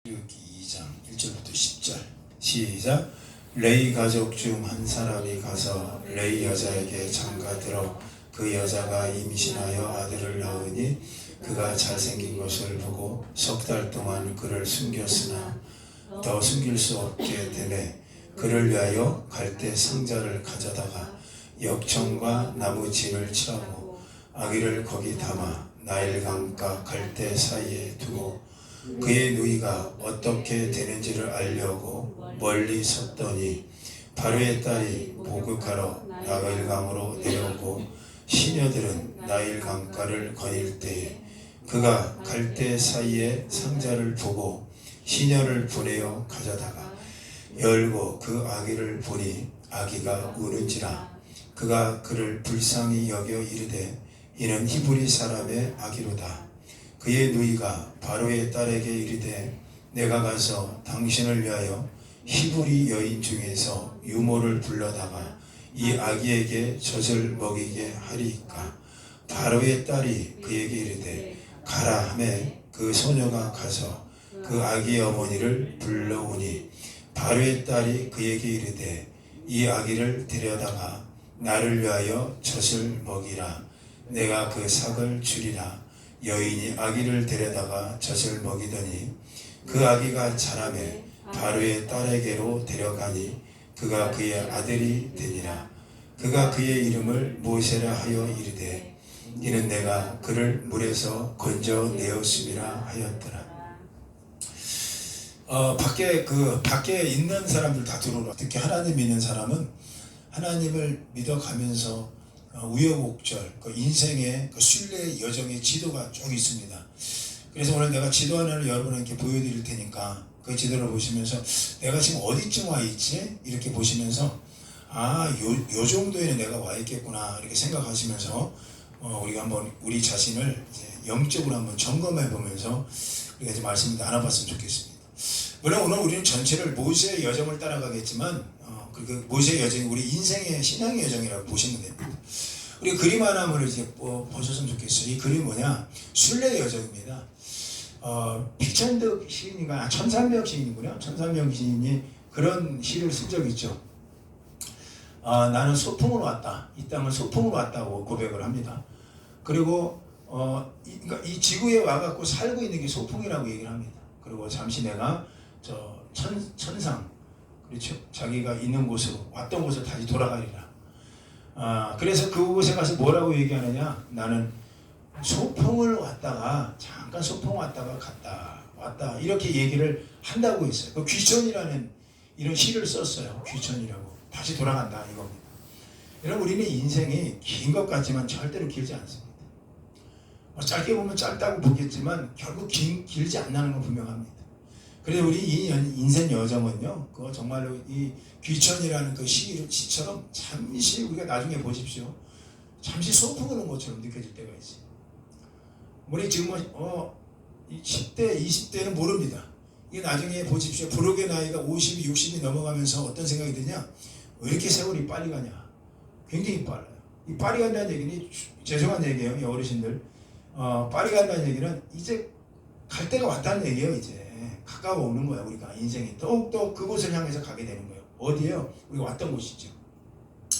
출애굽기 2장 1절부터 10절 시작. 레위 가족 중 한 사람이 가서 레위 여자에게 장가들어 그 여자가 임신하여 아들을 낳으니 그가 잘생긴 것을 보고 석 달 동안 그를 숨겼으나 더 숨길 수 없게 되매 그를 위하여 갈대 상자를 가져다가 역청과 나무 진을 칠하고 아기를 거기 담아 나일강과 갈대 사이에 두고 그의 누이가 어떻게 되는지를 알려고 멀리 섰더니 바로의 딸이 목욕하러 나일강으로 내려오고 시녀들은 나일강가를 거닐 때에 그가 갈대 사이에 상자를 보고 시녀를 보내어 가져다가 열고 그 아기를 보니 아기가 우는지라 그가 그를 불쌍히 여겨 이르되 이는 히브리 사람의 아기로다. 그의 누이가 바로의 딸에게 이르되 내가 가서 당신을 위하여 히브리 여인 중에서 유모를 불러다가 이 아기에게 젖을 먹이게 하리이까. 바로의 딸이 그에게 이르되 가라 하매 그 소녀가 가서 그 아기의 어머니를 불러오니 바로의 딸이 그에게 이르되 이 아기를 데려다가 나를 위하여 젖을 먹이라. 내가 그 삭을 주리라. 여인이 아기를 데려다가 젖을 먹이더니 그 아기가 자라매 바로의 딸에게로 데려가니 그가 그의 아들이 되니라. 그가 그의 이름을 모세라 하여 이르되 이는 내가 그를 물에서 건져내었음이라 하였더라. 밖에 있는 사람들 다 들어오라. 특히 하나님 믿는 사람은 하나님을 믿어가면서 우여곡절, 그 인생의 그 순례의 여정의 지도가 쭉 있습니다. 그래서 오늘 내가 지도 하나를 여러분에게 보여드릴 테니까 그 지도를 보시면서 내가 지금 어디쯤 와 있지? 이렇게 보시면서 요 정도에는 내가 와 있겠구나 이렇게 생각하시면서 우리가 한번 우리 자신을 이제 영적으로 한번 점검해 보면서 우리가 이제 말씀을 나눠봤으면 좋겠습니다. 물론 오늘 우리는 전체를 모세의 여정을 따라가겠지만 그 모세의 여정이 우리 인생의 신앙의 여정이라고 보시면 됩니다. 우리 그림 하나를 이제 보셨으면 좋겠어요. 이 그림 뭐냐? 순례의 여정입니다. 피천득 시인인가? 천산명 시인이군요. 천산명 시인이 그런 시를 쓴 적이 있죠. 나는 소풍으로 왔다. 이 땅은 소풍으로 왔다고 고백을 합니다. 그리고 그러니까 이 지구에 와갖고 살고 있는 게 소풍이라고 얘기를 합니다. 그리고 잠시 내가 천상, 그렇죠? 자기가 있는 곳으로, 왔던 곳으로 다시 돌아가리라. 그래서 그곳에 가서 뭐라고 얘기하느냐? 나는 소풍을 왔다가, 잠깐 소풍 왔다가 왔다. 이렇게 얘기를 한다고 했어요. 그 귀천이라는 이런 시를 썼어요. 귀천이라고. 다시 돌아간다, 이겁니다. 여러분, 우리는 인생이 긴 것 같지만 절대로 길지 않습니다. 짧게 보면 짧다고 보겠지만 결국 길지 않다는 건 분명합니다. 그래서 우리 이 인생 여정은요, 그거 정말로 이 귀천이라는 그 시처럼 잠시 우리가 나중에 보십시오. 잠시 소풍 오는 것처럼 느껴질 때가 있어요. 우리 지금 10대, 20대는 모릅니다. 이게 나중에 보십시오. 부록의 나이가 50, 60이 넘어가면서 어떤 생각이 드냐? 왜 이렇게 세월이 빨리 가냐? 굉장히 빨라요. 이 빨리 간다는 얘기는 죄송한 얘기예요, 이 어르신들. 빨리 간다는 얘기는 이제 갈 때가 왔다는 얘기예요. 이제 가까워 오는 거야. 우리가 인생이 더욱더 그곳을 향해서 가게 되는 거예요. 어디예요? 우리가 왔던 곳이죠.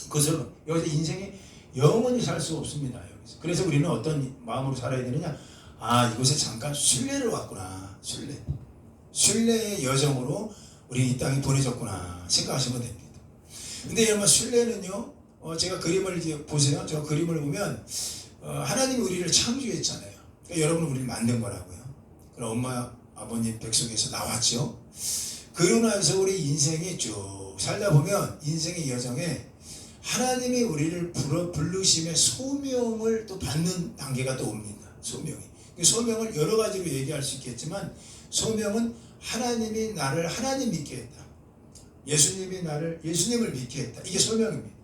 그것을 여기서 인생이 영원히 살 수 없습니다. 여기서. 그래서 우리는 어떤 마음으로 살아야 되느냐? 이곳에 잠깐 순례를 왔구나. 순례의 여정으로 우리 이 땅에 보내졌구나 생각하시면 됩니다. 근데 여러분, 순례는요, 제가 그림을 이제 보세요. 저 그림을 보면 하나님이 우리를 창조했잖아요. 그러니까 여러분은 우리를 만든 거라고요. 그럼 엄마, 아버님 뱃속에서 나왔죠. 그러고 나서 우리 인생이 쭉 살다 보면 인생의 여정에 하나님이 우리를 부르심의 소명을 또 받는 단계가 또 옵니다. 소명이. 그 소명을 여러 가지로 얘기할 수 있겠지만 소명은 하나님이 나를 하나님 믿게 했다. 예수님을 믿게 했다. 이게 소명입니다.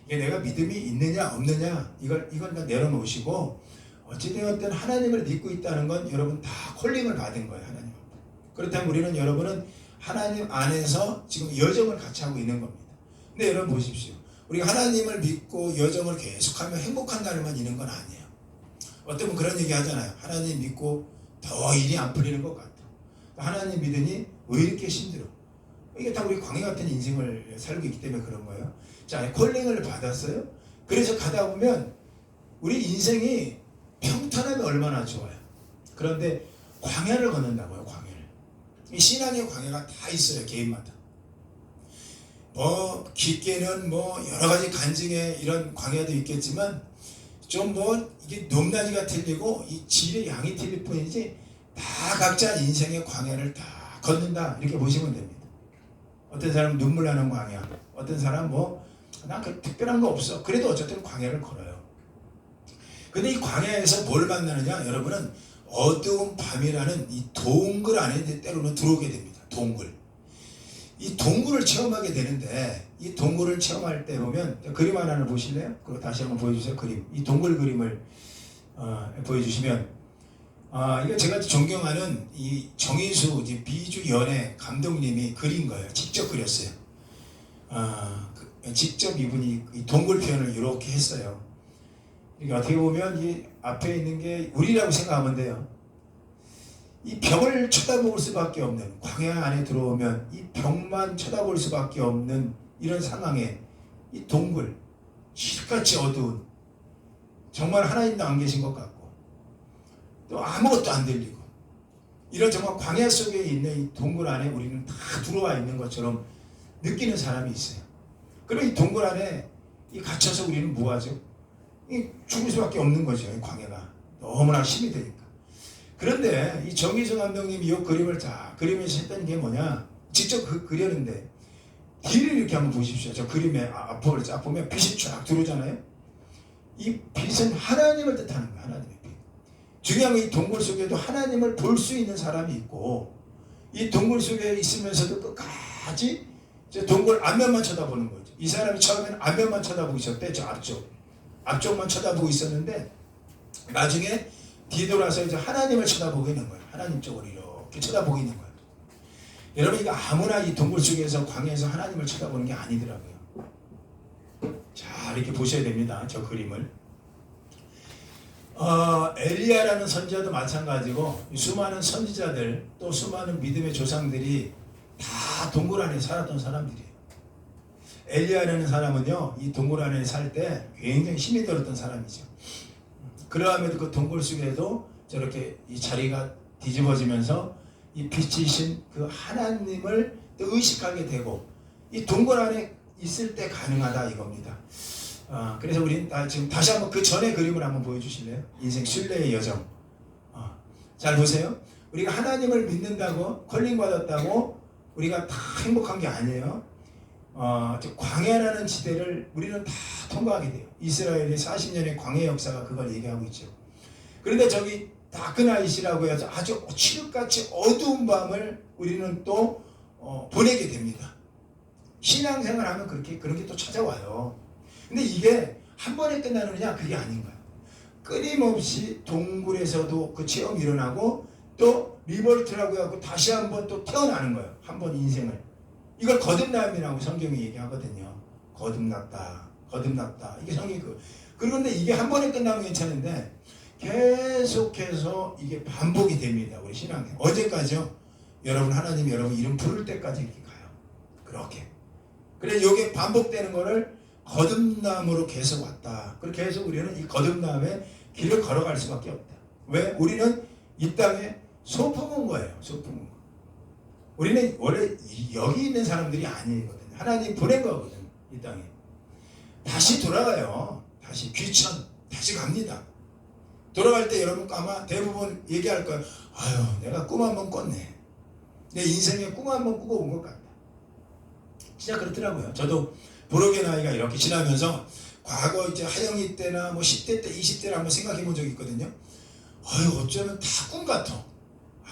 이게 내가 믿음이 있느냐 없느냐 이걸 다 내려놓으시고 어찌되었든 하나님을 믿고 있다는 건 여러분 다 콜링을 받은 거예요. 하나님. 그렇다면 우리는 여러분은 하나님 안에서 지금 여정을 같이 하고 있는 겁니다. 근데 여러분 보십시오. 우리가 하나님을 믿고 여정을 계속하면 행복한 날만 있는 건 아니에요. 어떤 분 그런 얘기 하잖아요. 하나님 믿고 더 일이 안 풀리는 것 같아. 하나님 믿으니 왜 이렇게 힘들어? 이게 다 우리 광야 같은 인생을 살고 있기 때문에 그런 거예요. 자, 콜링을 받았어요. 그래서 가다 보면 우리 인생이 평탄하면 얼마나 좋아요. 그런데 광야를 걷는다고요. 광야를. 이 신앙의 광야가 다 있어요. 개인마다. 뭐 깊게는 뭐 여러 가지 간증의 이런 광야도 있겠지만 좀 뭐 이게 높낮이가 틀리고 이 질의 양이 틀릴 뿐이지 다 각자 인생의 광야를 다 걷는다 이렇게 보시면 됩니다. 어떤 사람은 눈물 나는 광야, 어떤 사람은 뭐 난 그 특별한 거 없어. 그래도 어쨌든 광야를 걸어요. 근데 이 광야에서 뭘 만나느냐? 여러분은 어두운 밤이라는 이 동굴 안에 때로는 들어오게 됩니다. 동굴. 이 동굴을 체험하게 되는데 이 동굴을 체험할 때 보면 그림 하나를 보실래요? 그거 다시 한번 보여주세요. 그림. 이 동굴 그림을 보여주시면 이거 제가 존경하는 이 정인수 비주 연예 감독님이 그린 거예요. 직접 그렸어요. 직접 이분이 이 동굴 표현을 이렇게 했어요. 이게 어떻게 보면 이 앞에 있는 게 우리라고 생각하면 돼요. 이 벽을 쳐다볼 수밖에 없는 광야 안에 들어오면 이 벽만 쳐다볼 수밖에 없는 이런 상황에 이 동굴 실같이 어두운 정말 하나님도 안 계신 것 같고 또 아무것도 안 들리고 이런 정말 광야 속에 있는 이 동굴 안에 우리는 다 들어와 있는 것처럼 느끼는 사람이 있어요. 그럼 이 동굴 안에 이 갇혀서 우리는 뭐하죠? 이 죽을 수밖에 없는 거죠. 이 광야가 너무나 힘이 되니까. 그런데 이 정희성 감독님이 이 그림을 다 그리면서 했던 게 뭐냐? 직접 그렸는데 뒤를 이렇게 한번 보십시오. 저 그림의 앞을 쫙 보면 빛이 쫙 들어오잖아요. 이 빛은 하나님을 뜻하는 거예요. 하나님의 빛. 중요한 건 이 동굴 속에도 하나님을 볼 수 있는 사람이 있고 이 동굴 속에 있으면서도 끝까지 저 동굴 앞면만 쳐다보는 거죠. 이 사람이 처음에는 앞면만 쳐다보고 있었대. 저 앞쪽만 쳐다보고 있었는데 나중에 뒤돌아서 이제 하나님을 쳐다보고 있는 거예요. 하나님 쪽으로 이렇게 쳐다보고 있는 거예요. 여러분 이거 아무나 이 동굴 속에서 광야에서 하나님을 쳐다보는 게 아니더라고요. 자 이렇게 보셔야 됩니다. 저 그림을. 엘리야라는 선지자도 마찬가지고 수많은 선지자들 또 수많은 믿음의 조상들이 다 동굴 안에 살았던 사람들이에요. 엘리야라는 사람은요 이 동굴 안에 살 때 굉장히 힘이 들었던 사람이죠. 그러함에도 그 동굴 속에도 저렇게 이 자리가 뒤집어지면서 이 빛이신 그 하나님을 또 의식하게 되고 이 동굴 안에 있을 때 가능하다 이겁니다. 그래서 우리는 지금 다시 한번 그 전의 그림을 한번 보여주실래요? 인생 신뢰의 여정. 잘 보세요. 우리가 하나님을 믿는다고 컬링 받았다고 우리가 다 행복한 게 아니에요. 광야라는 지대를 우리는 다 통과하게 돼요. 이스라엘의 40년의 광야 역사가 그걸 얘기하고 있죠. 그런데 저기 다크나잇이라고 해서 아주 칠흑같이 어두운 밤을 우리는 또 보내게 됩니다. 신앙생활하면 그런 게 또 찾아와요. 근데 이게 한 번에 끝나느냐? 그게 아닌 거예요. 끊임없이 동굴에서도 그 체험이 일어나고 또 리볼트라고 해갖고 다시 한번 또 태어나는 거예요. 한 번 인생을. 이걸 거듭남이라고 성경이 얘기하거든요. 거듭났다. 이게 성경이 그런데 이게 한 번에 끝나면 괜찮은데 계속해서 이게 반복이 됩니다. 우리 신앙에. 언제까지요? 여러분 하나님이 여러분 이름 부를 때까지 이렇게 가요. 그렇게. 그래 이게 반복되는 거를 거듭남으로 계속 왔다. 그렇게 해서 우리는 이 거듭남의 길을 걸어갈 수밖에 없다. 왜? 우리는 이 땅에 소품인 거예요. 소품인 거. 우리는 원래 여기 있는 사람들이 아니거든요. 하나님 보낸 거거든요. 이 땅에. 다시 돌아가요. 다시 귀천. 다시 갑니다. 돌아갈 때 여러분 아마 대부분 얘기할 거예요. 아유 내가 꿈 한번 꿨네. 내 인생에 꿈 한번 꾸고 온 것 같다. 진짜 그렇더라고요. 저도 부록의 나이가 이렇게 지나면서 과거 이제 하영이 때나 뭐 10대 때 20대를 한번 생각해 본 적이 있거든요. 아유 어쩌면 다 꿈 같아.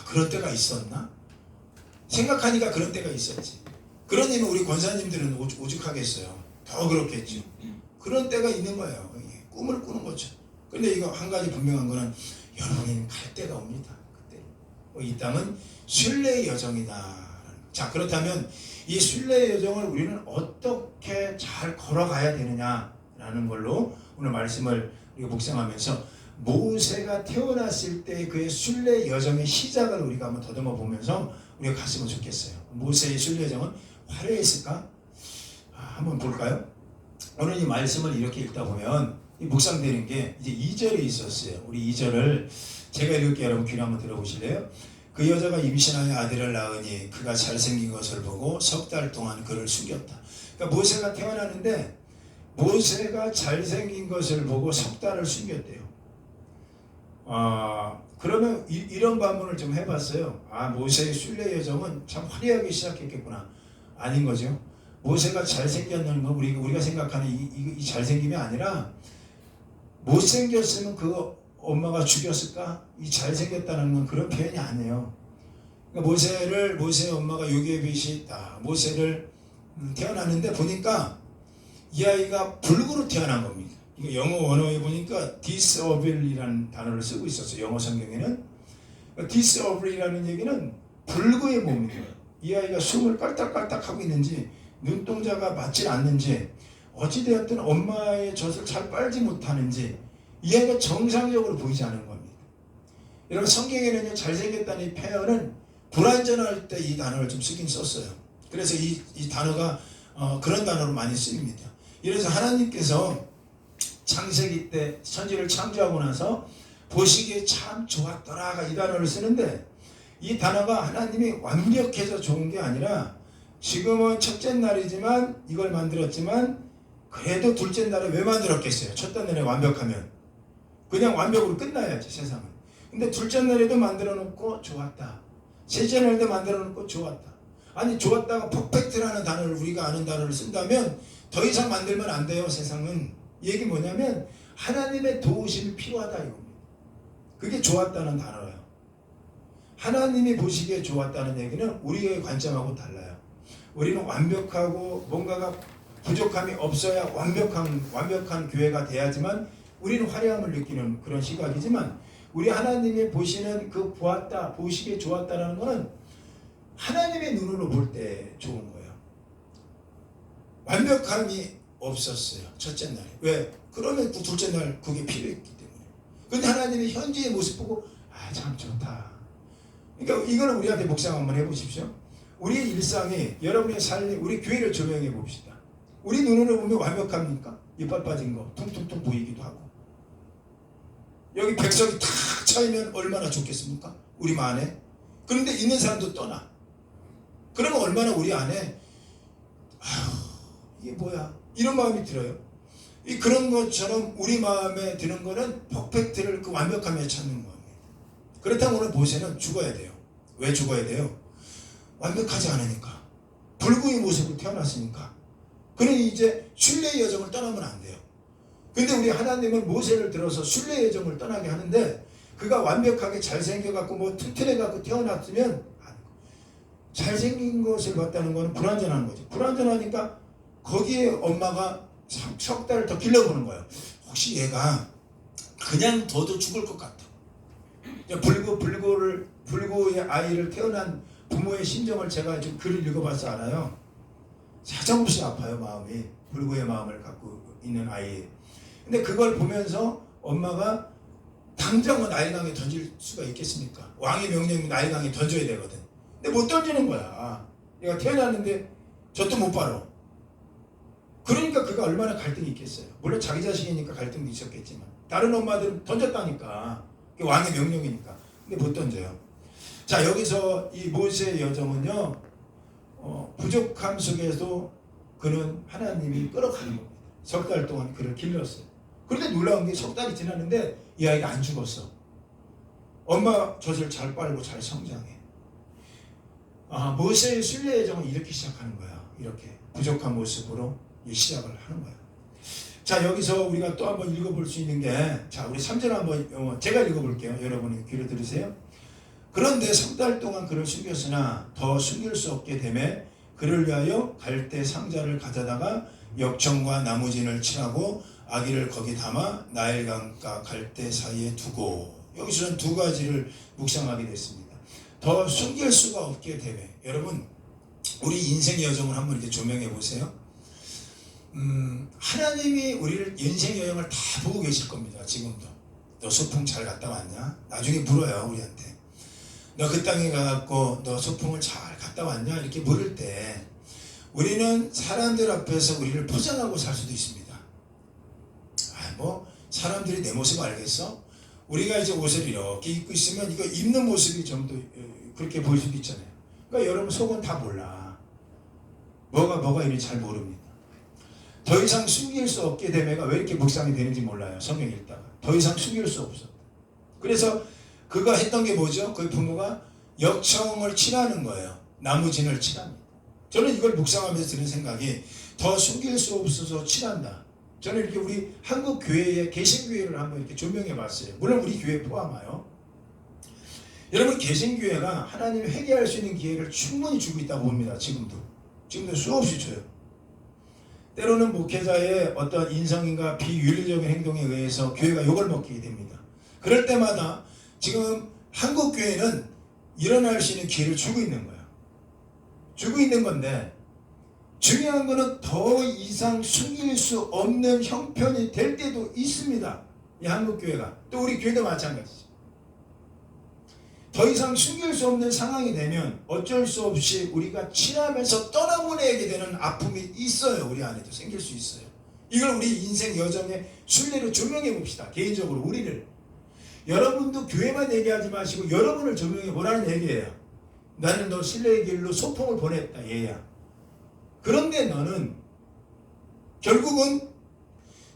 그런 때가 있었나? 생각하니까 그런 때가 있었지. 그러니까 우리 권사님들은 오죽하겠어요. 더 그렇겠죠. 그런 때가 있는 거예요. 꿈을 꾸는 거죠. 근데 이거 한 가지 분명한 거는 여러분이 갈 때가 옵니다. 그때. 이 땅은 순례의 여정이다. 자 그렇다면 이 순례의 여정을 우리는 어떻게 잘 걸어가야 되느냐라는 걸로 오늘 말씀을 우리가 묵상하면서 모세가 태어났을 때 그의 순례 여정의 시작을 우리가 한번 더듬어 보면서 우리가 갔으면 좋겠어요. 모세의 순례 여정은 화려했을까? 한번 볼까요? 오늘 이 말씀을 이렇게 읽다 보면 묵상되는 게 이제 2절에 있었어요. 우리 2절을 제가 읽을게요. 여러분 귀로 한번 들어보실래요? 그 여자가 임신하여 아들을 낳으니 그가 잘생긴 것을 보고 석 달 동안 그를 숨겼다. 그러니까 모세가 태어나는데 모세가 잘생긴 것을 보고 석 달을 숨겼대요. 그러면 이런 반문을 좀 해봤어요. 모세의 순례 여정은 참 화려하게 시작했겠구나. 아닌 거죠. 모세가 잘생겼는 건 우리가 생각하는 이 잘생김이 아니라 못생겼으면 그 엄마가 죽였을까? 이 잘생겼다는 건 그런 표현이 아니에요. 그러니까 모세의 엄마가 요괴의 빛이 있다. 모세를 태어났는데 보니까 이 아이가 불구로 태어난 겁니다. 이거 영어 원어에 보니까 disable이라는 단어를 쓰고 있었어요. 영어 성경에는. disable이라는 얘기는 불구의 몸이에요. 이 아이가 숨을 깔딱깔딱 하고 있는지 눈동자가 맞지 않는지 어찌되었든 엄마의 젖을 잘 빨지 못하는지 이 아이가 정상적으로 보이지 않은 겁니다. 여러분 성경에는요 잘생겼다는 이 표현은 불완전할 때 이 단어를 좀 쓰긴 썼어요. 그래서 이 단어가 그런 단어로 많이 쓰입니다. 이래서 하나님께서 창세기 때 천지를 창조하고 나서 보시기에 참 좋았더라가 이 단어를 쓰는데 이 단어가 하나님이 완벽해서 좋은 게 아니라 지금은 첫째 날이지만 이걸 만들었지만 그래도 둘째 날에 왜 만들었겠어요? 첫째 날에 완벽하면 그냥 완벽으로 끝나야지 세상은. 근데 둘째 날에도 만들어 놓고 좋았다. 셋째 날에도 만들어 놓고 좋았다. 아니 좋았다가 퍼펙트라는 단어를 우리가 아는 단어를 쓴다면 더 이상 만들면 안 돼요. 세상은. 얘기 뭐냐면 하나님의 도우심이 필요하다 이겁니다. 그게 좋았다는 단어예요. 하나님이 보시기에 좋았다는 얘기는 우리의 관점하고 달라요. 우리는 완벽하고 뭔가가 부족함이 없어야 완벽한 교회가 돼야지만 우리는 화려함을 느끼는 그런 시각이지만 우리 하나님이 보시는 그 보시기에 좋았다는 것은 하나님의 눈으로 볼 때 좋은 거예요. 완벽함이 없었어요. 첫째 날에. 왜? 그러면 둘째 날 그게 필요했기 때문에. 근데 하나님이 현재의 모습 보고 참 좋다. 그러니까 이거는 우리한테 묵상 한번 해보십시오. 우리의 일상이 여러분의 삶이 우리 교회를 조명해 봅시다. 우리 눈으로 보면 완벽합니까? 이빨 빠진 거 퉁퉁퉁 보이기도 하고 여기 백석이 탁 차이면 얼마나 좋겠습니까? 우리 안에. 그런데 있는 사람도 떠나. 그러면 얼마나 우리 안에 이게 뭐야? 이런 마음이 들어요. 그런 것처럼 우리 마음에 드는 거는 퍼펙트를 그 완벽함에 찾는 겁니다. 그렇다면 오늘 모세는 죽어야 돼요. 왜 죽어야 돼요? 완벽하지 않으니까. 불구의 모습으로 태어났으니까. 그러니 이제 순례의 여정을 떠나면 안 돼요. 근데 우리 하나님은 모세를 들어서 순례의 여정을 떠나게 하는데 그가 완벽하게 잘생겨갖고 뭐 튼튼해갖고 태어났으면 잘생긴 것을 봤다는 것은 불완전한 거죠. 불완전하니까 거기에 엄마가 석 달을 더 길러보는 거예요. 혹시 얘가 그냥 둬도 죽을 것 같아. 불구의 아이를 태어난 부모의 심정을 제가 좀 글을 읽어봐서 알아요. 사정없이 아파요 마음이. 불구의 마음을 갖고 있는 아이. 근데 그걸 보면서 엄마가 당장은 나일강에 던질 수가 있겠습니까? 왕의 명령이 나일강에 던져야 되거든. 근데 못 던지는 거야. 얘가 태어났는데 젖도 못 빨아. 그러니까 그가 얼마나 갈등이 있겠어요. 물론 자기 자식이니까 갈등도 있었겠지만 다른 엄마들은 던졌다니까. 그게 왕의 명령이니까. 근데 못 던져요. 자, 여기서 이 모세의 여정은요, 부족함 속에도 그는 하나님이 끌어가는 겁니다. 석 달 동안 그를 길렀어요. 그런데 놀라운 게 석 달이 지났는데 이 아이가 안 죽었어. 엄마 젖을 잘 빨고 잘 성장해. 모세의 순례 여정은 이렇게 시작하는 거야. 이렇게 부족한 모습으로 시작을 하는 거야. 자, 여기서 우리가 또 한번 읽어볼 수 있는 게, 자, 우리 3절 한번 제가 읽어볼게요. 여러분이 귀로 들으세요. 그런데 석 달 동안 그를 숨겼으나 더 숨길 수 없게 되매 그를 위하여 갈대 상자를 가져다가 역청과 나무진을 칠하고 아기를 거기 담아 나일강과 갈대 사이에 두고. 여기서는 두 가지를 묵상하게 됐습니다. 더 숨길 수가 없게 되매. 여러분, 우리 인생의 여정을 한번 이렇게 조명해 보세요. 하나님이 우리를 인생 여행을 다 보고 계실 겁니다. 지금도. 너 소풍 잘 갔다 왔냐? 나중에 물어요 우리한테. 너 그 땅에 가갖고 너 소풍을 잘 갔다 왔냐? 이렇게 물을 때 우리는 사람들 앞에서 우리를 포장하고 살 수도 있습니다. 뭐 사람들이 내 모습 알겠어? 우리가 이제 옷을 이렇게 입고 있으면 이거 입는 모습이 좀 더 그렇게 보일 수도 있잖아요. 그러니까 여러분 속은 다 몰라. 뭐가 이리 잘 모릅니다. 더 이상 숨길 수 없게 되면 왜 이렇게 묵상이 되는지 몰라요. 성경 읽다가 더 이상 숨길 수 없어. 그래서 그가 했던 게 뭐죠? 그 부모가 역청을 칠하는 거예요. 나무진을 칠합니다. 저는 이걸 묵상하면서 드는 생각이 더 숨길 수 없어서 칠한다. 저는 이렇게 우리 한국 교회의 개신교회를 한번 이렇게 조명해 봤어요. 물론 우리 교회 포함하여. 여러분 개신교회가 하나님을 회개할 수 있는 기회를 충분히 주고 있다고 봅니다. 지금도 수없이 줘요. 때로는 목회자의 어떤 인성인가 비윤리적인 행동에 의해서 교회가 욕을 먹게 됩니다. 그럴 때마다 지금 한국 교회는 일어날 수 있는 기회를 주고 있는 거예요. 주고 있는 건데 중요한 거는 더 이상 숨길 수 없는 형편이 될 때도 있습니다. 이 한국 교회가. 또 우리 교회도 마찬가지죠. 더 이상 숨길 수 없는 상황이 되면 어쩔 수 없이 우리가 칠하면서 떠나보내게 되는 아픔이 있어요. 우리 안에도 생길 수 있어요. 이걸 우리 인생 여정의 순례로 조명해 봅시다. 개인적으로 우리를. 여러분도 교회만 얘기하지 마시고 여러분을 조명해 보라는 얘기예요. 나는 너 신뢰의 길로 소풍을 보냈다 얘야. 그런데 너는 결국은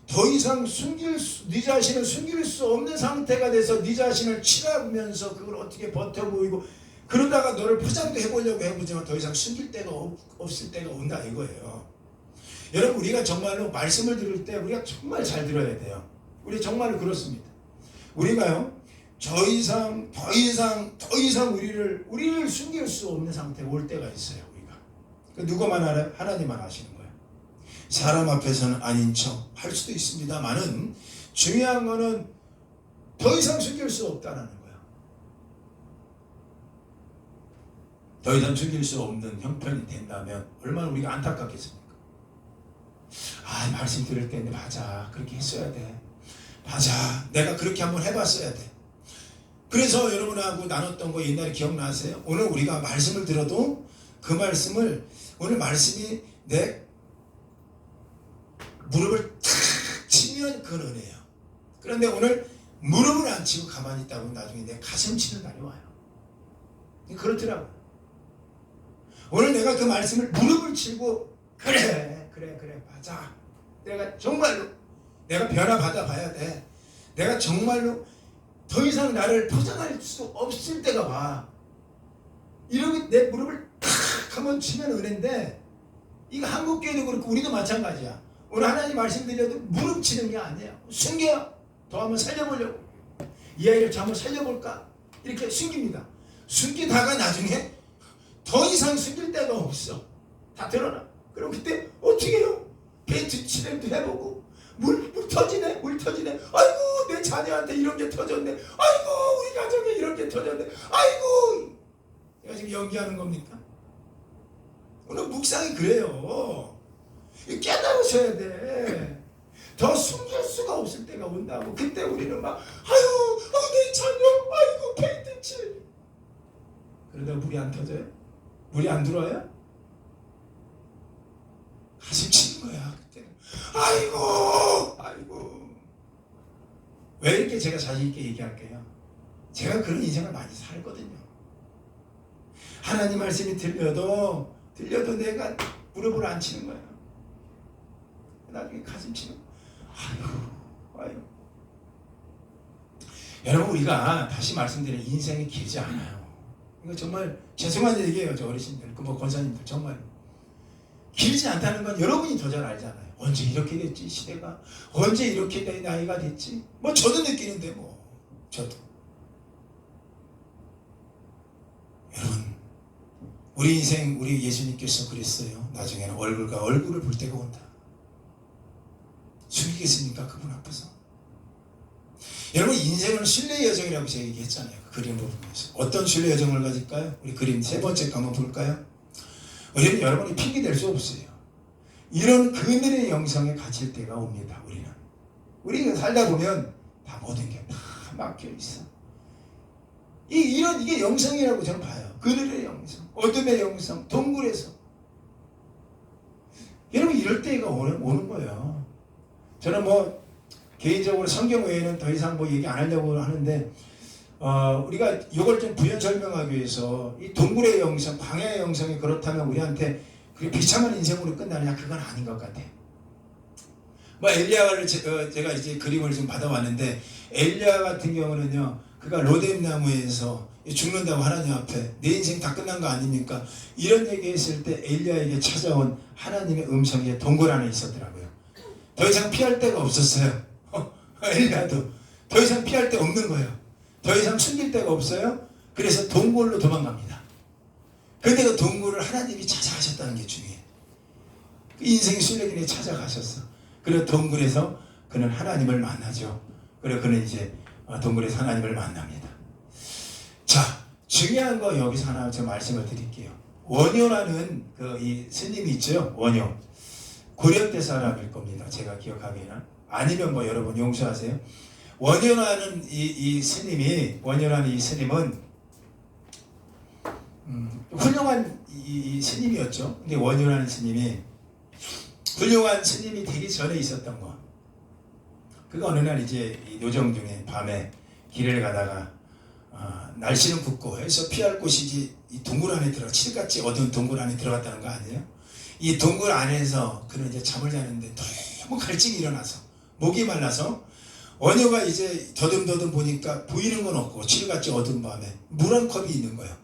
더 이상 네 자신을 숨길 수 없는 상태가 돼서 네 자신을 칠하면서 그걸 어떻게 버텨 보이고 그러다가 너를 포장도 해보려고 해보지만 더 이상 숨길 데가 없을 때가 온다 이거예요. 여러분 우리가 정말로 말씀을 들을 때 우리가 정말 잘 들어야 돼요. 우리 정말로 그렇습니다. 우리가요 더 이상 우리를 숨길 수 없는 상태가 올 때가 있어요. 우리가 누구만 알아요? 하나님만 아시는 거예요. 사람 앞에서는 아닌 척 할 수도 있습니다만은 중요한 거는 더 이상 숨길 수 없다는 거예요. 더 이상 숨길 수 없는 형편이 된다면 얼마나 우리가 안타깝겠습니까? 말씀 들을 때 맞아 그렇게 했어야 돼. 맞아 내가 그렇게 한번 해봤어야 돼. 그래서 여러분하고 나눴던 거 옛날에 기억나세요? 오늘 우리가 말씀을 들어도 그 말씀을 오늘 말씀이 내 무릎을 탁 치면 그건 은혜예요. 그런데 오늘 무릎을 안 치고 가만히 있다 보면 나중에 내 가슴 치는 날이 와요. 그렇더라고요. 오늘 내가 그 말씀을 무릎을 치고 그래 맞아 내가 정말로 내가 변화받아 봐야 돼. 내가 정말로 더 이상 나를 포장할 수 없을 때가 와. 이렇게 내 무릎을 탁 한번 치면 은혜인데 이거 한국교회도 그렇고 우리도 마찬가지야. 오늘 하나님 말씀 드려도 무릎 치는 게 아니에요. 숨겨요. 더 한번 살려보려고. 이 아이를 한번 살려볼까? 이렇게 숨깁니다. 숨기다가 나중에 더 이상 숨길 데가 없어. 다 드러나. 그럼 그때 어떻게 해요? 페인트 칠해도 해보고 물 터지네. 아이고 내 자녀한테 이런 게 터졌네. 아이고 우리 가정에 이런 게 터졌네. 아이고 내가 지금 연기하는 겁니까? 오늘 묵상이 그래요. 깨달으셔야 돼. 더 숨길 수가 없을 때가 온다고. 그때 우리는 막 내 자녀 아이고 페인트 칠. 그러다 물이 안 터져요? 물이 안 들어와요? 가슴 치는 거야 그때는. 아이고 왜 이렇게 제가 자신 있게 얘기할게요? 제가 그런 인생을 많이 살거든요. 하나님 말씀이 들려도 내가 무릎을 안 치는 거야. 나중에 가슴 치는 아이고. 여러분 우리가 다시 말씀드리는 인생이 길지 않아요. 이거 정말 죄송한 얘기예요. 저 어르신들 뭐 권사님들 정말 길지 않다는 건 여러분이 더 잘 알잖아요. 언제 이렇게 됐지 시대가. 언제 이렇게 내 나이가 됐지. 뭐 저도 느끼는데 저도. 여러분 우리 인생 우리 예수님께서 그랬어요. 나중에는 얼굴과 얼굴을 볼 때가 온다. 숨기겠습니까? 그분 앞에서. 여러분 인생은 신뢰의 여정이라고 제가 얘기했잖아요. 그 그림으로 보면서. 어떤 신뢰의 여정을 가질까요? 우리 그림 세 번째 거 한번 볼까요? 우리는 여러분이 핑계 댈 수 없어요. 이런 그늘의 영성에 갇힐 때가 옵니다. 우리가 살다 보면 다 모든 게 다 막혀 있어. 이게 영성이라고 저는 봐요. 그늘의 영성, 어둠의 영성, 동굴에서. 여러분 이럴 때가 오는 거예요. 저는 뭐 개인적으로 성경 외에는 더 이상 뭐 얘기 안 하려고 하는데 우리가 이걸 좀 부연 설명하기 위해서 이 동굴의 영성, 광야의 영성이 그렇다면 우리한테 그게 비참한 인생으로 끝나느냐, 그건 아닌 것 같아요. 뭐 엘리야를 제가 이제 그림을 좀 받아왔는데, 엘리야 같은 경우는요, 그가 로뎀 나무에서 죽는다고 하나님 앞에 내 인생 다 끝난 거 아닙니까? 이런 얘기했을 때 엘리야에게 찾아온 하나님의 음성이 동굴 안에 있었더라고요. 더 이상 피할 데가 없었어요. 엘리야도 더 이상 피할 데 없는 거예요. 더 이상 숨길 데가 없어요. 그래서 동굴로 도망갑니다. 그런데 그 동굴을 하나님이 찾아가셨다는 게 중요해요. 인생의 순례길에 찾아가셨어. 그리고 동굴에서 그는 하나님을 만나죠. 그리고 그는 이제 동굴에서 하나님을 만납니다. 자, 중요한 거 여기서 하나 저 말씀을 드릴게요. 원효라는 이 스님이 있죠. 원효. 고려때 사람일 겁니다. 제가 기억하기에는. 아니면 뭐 여러분 용서하세요. 원효라는 이 스님은 훌륭한 이 스님이었죠. 근데 원효라는 스님이 훌륭한 스님이 되기 전에 있었던 거. 그가 어느 날 이제 요정 중에 밤에 길을 가다가 날씨는 굽고 해서 피할 곳이지 이 동굴 안에 칠흑같이 어두운 동굴 안에 들어갔다는 거 아니에요? 이 동굴 안에서 그는 이제 잠을 자는데 너무 갈증이 일어나서 목이 말라서 원효가 이제 더듬더듬 보니까 보이는 건 없고 칠흑같이 어두운 밤에 물 한 컵이 있는 거예요.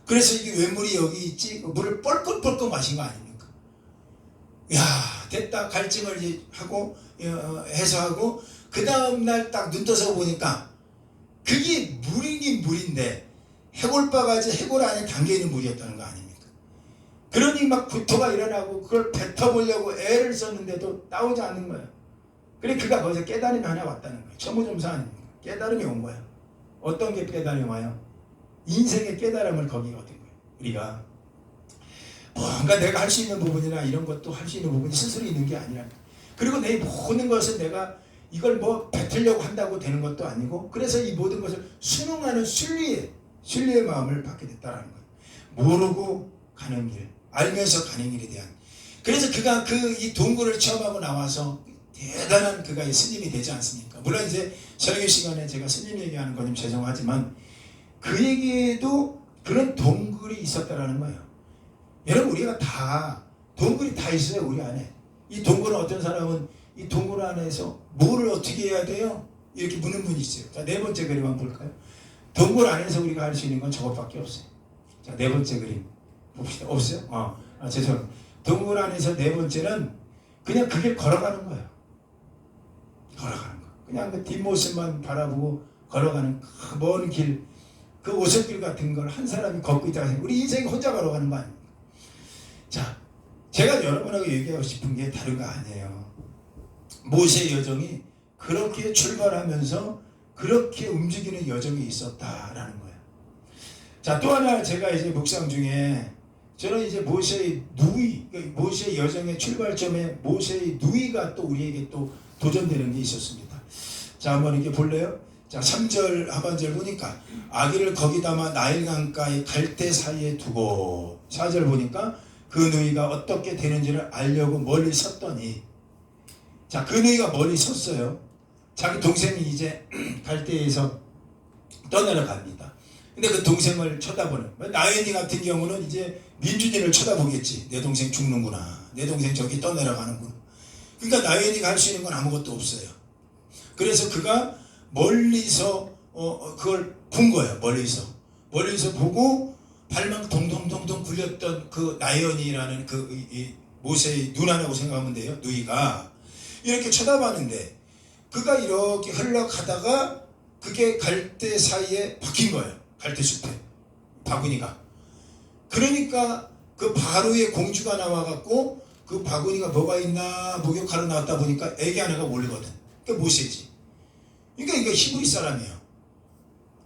그래서 이게 왜 물이 여기 있지? 물을 뻘끗뻘끗 마신 거 아닙니까? 야, 됐다. 갈증을 이제 하고 해소하고 그 다음날 딱 눈 떠서 보니까 그게 물이긴 물인데 해골바가지 해골 안에 담겨있는 물이었다는 거 아닙니까? 그러니 막 구토가 일어나고 그걸 뱉어보려고 애를 썼는데도 나오지 않는 거예요. 그래 그가 거기서 깨달음이 하나 왔다는 거예요. 천부점사 아닙니까? 깨달음이 온 거예요. 어떤 게 깨달음이 와요? 인생의 깨달음을 거기에 얻은 거예요. 우리가 뭔가 내가 할 수 있는 부분이나 이런 것도 할 수 있는 부분이 스스로 있는 게 아니라, 그리고 내 모든 것을 내가 이걸 뭐 뱉으려고 한다고 되는 것도 아니고, 그래서 이 모든 것을 순응하는 순리의 마음을 받게 됐다는 거예요. 모르고 가는 길, 알면서 가는 길에 대한. 그래서 그가 이 동굴을 체험하고 나와서 대단한 그가 스님이 되지 않습니까? 물론 이제 설교 시간에 제가 스님 얘기하는 건 좀 죄송하지만 그에게도 그런 동굴이 있었다라는 거예요. 여러분 우리가 다 동굴이 다 있어요. 우리 안에. 이 동굴은 어떤 사람은 이 동굴 안에서 뭐를 어떻게 해야 돼요? 이렇게 묻는 분이 있어요. 자, 네 번째 그림 한번 볼까요? 동굴 안에서 우리가 할 수 있는 건 저것밖에 없어요. 자, 네 번째 그림 봅시다. 없어요? 죄송합니다. 동굴 안에서 네 번째는 그냥 그 길 걸어가는 거예요. 걸어가는 거. 그냥 그 뒷모습만 바라보고 걸어가는 그 먼 길, 그 오솔길 같은 걸 한 사람이 걷고 있다고 생각해요. 우리 인생이 혼자 걸어가는 거 아닙니까? 자, 제가 여러분하고 얘기하고 싶은 게 다른 거 아니에요. 모세의 여정이 그렇게 출발하면서 그렇게 움직이는 여정이 있었다라는 거예요. 자, 또 하나 제가 이제 묵상 중에 저는 이제 모세의 누이, 모세의 여정의 출발점에 모세의 누이가 또 우리에게 또 도전되는 게 있었습니다. 자, 한번 이렇게 볼래요? 자, 3절 하반절 보니까 아기를 거기 담아 나일 강가의 갈대 사이에 두고, 4절 보니까 그 누이가 어떻게 되는지를 알려고 멀리 섰더니, 자, 그 누이가 멀리 섰어요. 자기 동생이 이제 갈대에서 떠내려갑니다. 근데 그 동생을 쳐다보는, 나연이 같은 경우는 이제 민준이를 쳐다보겠지. 내 동생 죽는구나. 내 동생 저기 떠내려가는구나. 그러니까 나연이가 할 수 있는 건 아무것도 없어요. 그래서 그가 멀리서 그걸 본 거예요. 멀리서 보고 발만 동동동동 굴렸던 그 나연이라는 이 모세의 누나라고 생각하면 돼요. 누이가 이렇게 쳐다봤는데 그가 이렇게 흘러가다가 그게 갈대 사이에 박힌 거예요. 갈대숲에 바구니가. 그러니까 그 바로에 공주가 나와갖고 그 바구니가 뭐가 있나 목욕하러 나왔다 보니까 애기 하나가 몰리거든. 그게 모세지. 그러니까 이거 히브리 사람이에요.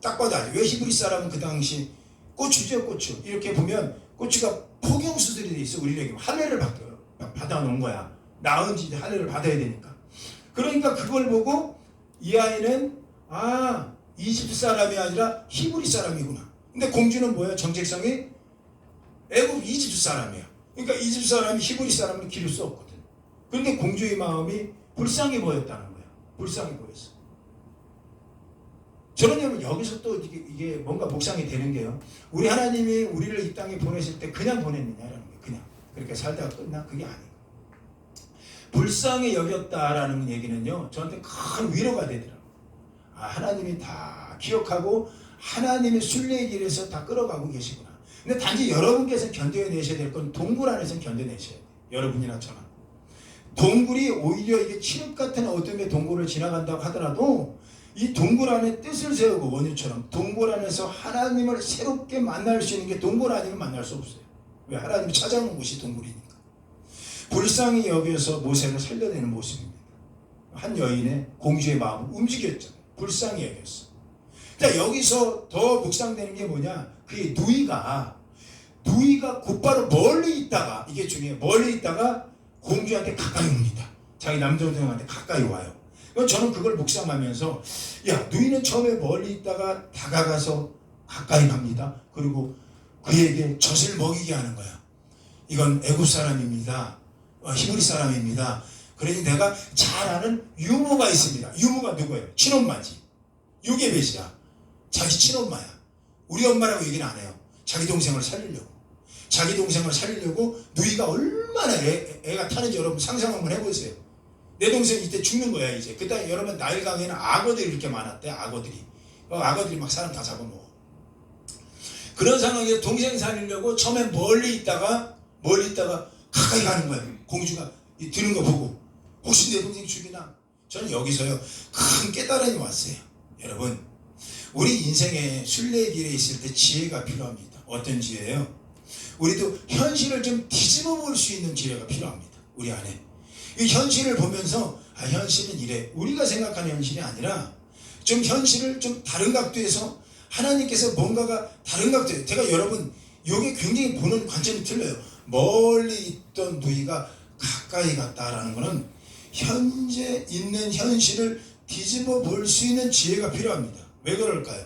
딱 봐도 알죠. 왜 히브리 사람은 그 당시 고추죠, 고추. 이렇게 보면 고추가 포경수술이 돼 있어. 우리에게 할례를 받아 놓은 거야. 나은지 할례를 받아야 되니까. 그러니까 그걸 보고 이 아이는 이집트 사람이 아니라 히브리 사람이구나. 근데 공주는 뭐야? 정체성이 애굽 이집트 사람이야. 그러니까 이집트 사람이 히브리 사람을 기를 수 없거든. 그런데 공주의 마음이 불쌍해 보였다는 거야. 불쌍해 보였어. 저는 여기서 또 이게 뭔가 묵상이 되는 게요. 우리 하나님이 우리를 이 땅에 보내실 때 그냥 보냈느냐라는 거예요. 그냥. 그렇게 살다가 끝나? 그게 아니에요. 불쌍히 여겼다라는 얘기는요, 저한테 큰 위로가 되더라고요. 하나님이 다 기억하고 하나님의 순례의 길에서 다 끌어가고 계시구나. 근데 단지 여러분께서 견뎌내셔야 될 건 동굴 안에서 견뎌내셔야 돼요. 여러분이나 저나. 동굴이 오히려 이게 칠흑 같은 어둠의 동굴을 지나간다고 하더라도 이 동굴 안에 뜻을 세우고 원유처럼 동굴 안에서 하나님을 새롭게 만날 수 있는 게 동굴 아니면 만날 수 없어요. 왜? 하나님이 찾아오는 곳이 동굴이니까. 불쌍히 여겨서 모세를 살려내는 모습입니다. 한 여인의 공주의 마음을 움직였잖아요. 불쌍히 여겼어. 자, 여기서 더 묵상되는 게 뭐냐? 그의 누이가 곧바로 멀리 있다가, 이게 중요해요. 멀리 있다가 공주한테 가까이 옵니다. 자기 남동생한테 가까이 와요. 저는 그걸 묵상하면서, 누이는 처음에 멀리 있다가 다가가서 가까이 갑니다. 그리고 그에게 젖을 먹이게 하는 거야. 이건 애굽 사람입니다. 히브리 사람입니다. 그러니 내가 잘 아는 유모가 있습니다. 유모가 누구예요? 친엄마지. 요게벳이야. 자기 친엄마야. 우리 엄마라고 얘기는 안 해요. 자기 동생을 살리려고 누이가 얼마나 애가 타는지 여러분 상상 한번 해보세요. 내 동생 이때 죽는 거야 이제. 그때 여러분 나일강에는 악어들이 이렇게 많았대. 악어들이 막 사람 다 잡아먹어. 그런 상황에서 동생 살리려고 처음에 멀리 있다가 가까이 가는 거예요. 공주가 드는 거 보고 혹시 내 동생 죽이나? 저는 여기서요 큰 깨달음이 왔어요. 여러분, 우리 인생의 순례의 길에 있을 때 지혜가 필요합니다. 어떤 지혜예요? 우리도 현실을 좀 뒤집어 볼 수 있는 지혜가 필요합니다. 우리 안에. 이 현실을 보면서 현실은 이래. 우리가 생각하는 현실이 아니라 좀 현실을 좀 다른 각도에서 하나님께서 뭔가가 다른 각도에, 제가 여러분 이게 굉장히 보는 관점이 틀려요. 멀리 있던 누이가 가까이 갔다라는 것은 현재 있는 현실을 뒤집어 볼 수 있는 지혜가 필요합니다. 왜 그럴까요?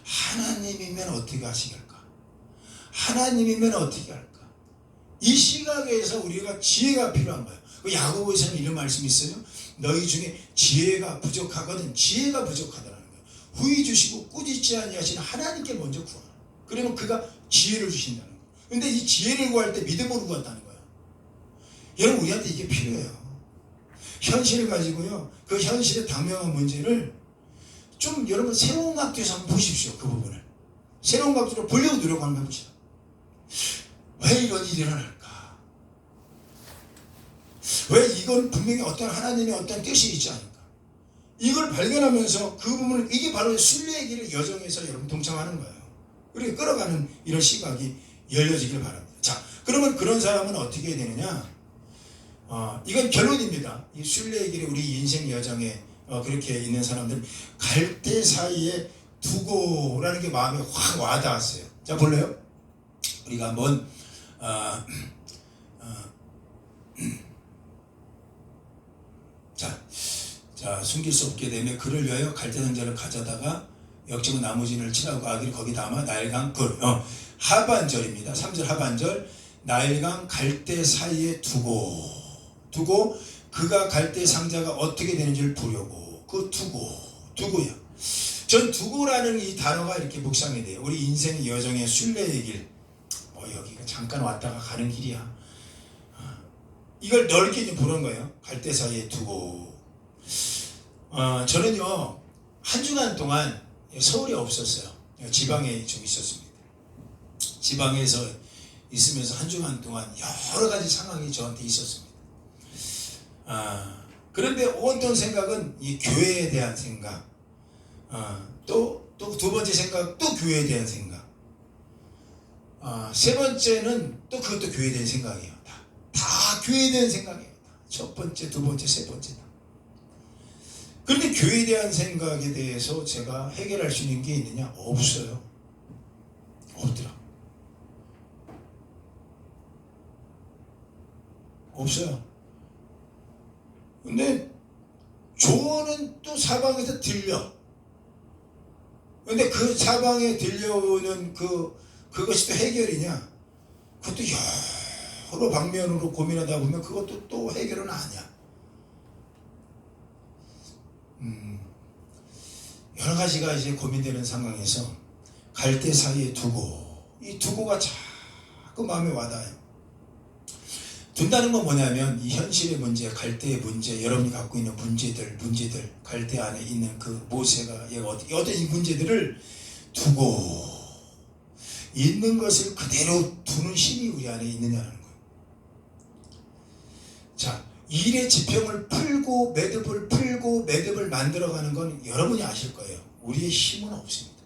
하나님이면 어떻게 하시겠까? 하나님이면 어떻게 할까? 이 시각에서 우리가 지혜가 필요한 거예요. 야고보에서는 이런 말씀이 있어요. 너희 중에 지혜가 부족하거든. 지혜가 부족하다는 거예요. 후히 주시고 꾸짖지 아니하시는 하나님께 먼저 구하라. 그러면 그가 지혜를 주신다는 거예요. 근데 이 지혜를 구할 때 믿음으로 구한다는 거예요. 여러분, 우리한테 이게 필요해요. 현실을 가지고요, 그 현실의 당면한 문제를 좀 여러분 새로운 각도에서 한번 보십시오. 그 부분을 새로운 각도로 보려고 노력 한번 해보시죠. 왜 이런 일이 일어날까? 왜 이건 분명히 어떤 하나님의 어떤 뜻이 있지 않을까? 이걸 발견하면서 그 부분을, 이게 바로 순례의 길을 여정에서 여러분 동참하는 거예요. 그렇게 끌어가는 이런 시각이 열려지길 바랍니다. 자, 그러면 그런 사람은 어떻게 해야 되느냐? 이건 결론입니다. 이 순례의 길에 우리 인생 여정에 그렇게 있는 사람들은 갈대 사이에 두고라는 게 마음에 확 와닿았어요. 자, 볼래요? 우리가 한번 자, 숨길 수 없게 되면 그를 위하여 갈대 상자를 가져다가 역지고 나무진을 칠하고 아기를 거기 담아 나일강 하반절입니다. 3절 하반절. 나일강 갈대 사이에 두고 그가 갈대 상자가 어떻게 되는지를 보려고. 그 두고야. 전 두고라는 이 단어가 이렇게 묵상이 돼요. 우리 인생의 여정의 순례의 길. 여기가 잠깐 왔다가 가는 길이야. 이걸 넓게 좀 보는 거예요. 갈대 사이에 두고. 저는요 한 주간 동안 서울에 없었어요. 지방에 좀 있었습니다. 지방에서 있으면서 한 주간 동안 여러 가지 상황이 저한테 있었습니다. 그런데 온통 생각은 이 교회에 대한 생각, 또 두 번째 생각, 또 교회에 대한 생각, 세 번째는 또 그것도 교회에 대한 생각이에요. 다 교회에 대한 생각이에요. 첫 번째, 두 번째, 세 번째 다. 그런데 교회에 대한 생각에 대해서 제가 해결할 수 있는 게 있느냐? 없어요. 없더라. 없어요. 근데 조언은 또 사방에서 들려. 근데 그 사방에 들려오는 그것이 또 해결이냐? 그것도 여러 방면으로 고민하다 보면 그것도 또 해결은 아니야. 여러 가지가 이제 고민되는 상황에서 갈대 사이에 두고, 이 두고가 자꾸 마음에 와닿아요. 둔다는 건 뭐냐면 이 현실의 문제, 갈대의 문제, 여러분이 갖고 있는 문제들, 갈대 안에 있는 그 모세가 어떤 이 문제들을 두고 있는 것을 그대로 두는 힘이 우리 안에 있느냐는 거예요. 자, 일의 지평을 풀고 매듭을 만들어가는 건 여러분이 아실 거예요. 우리의 힘은 없습니다.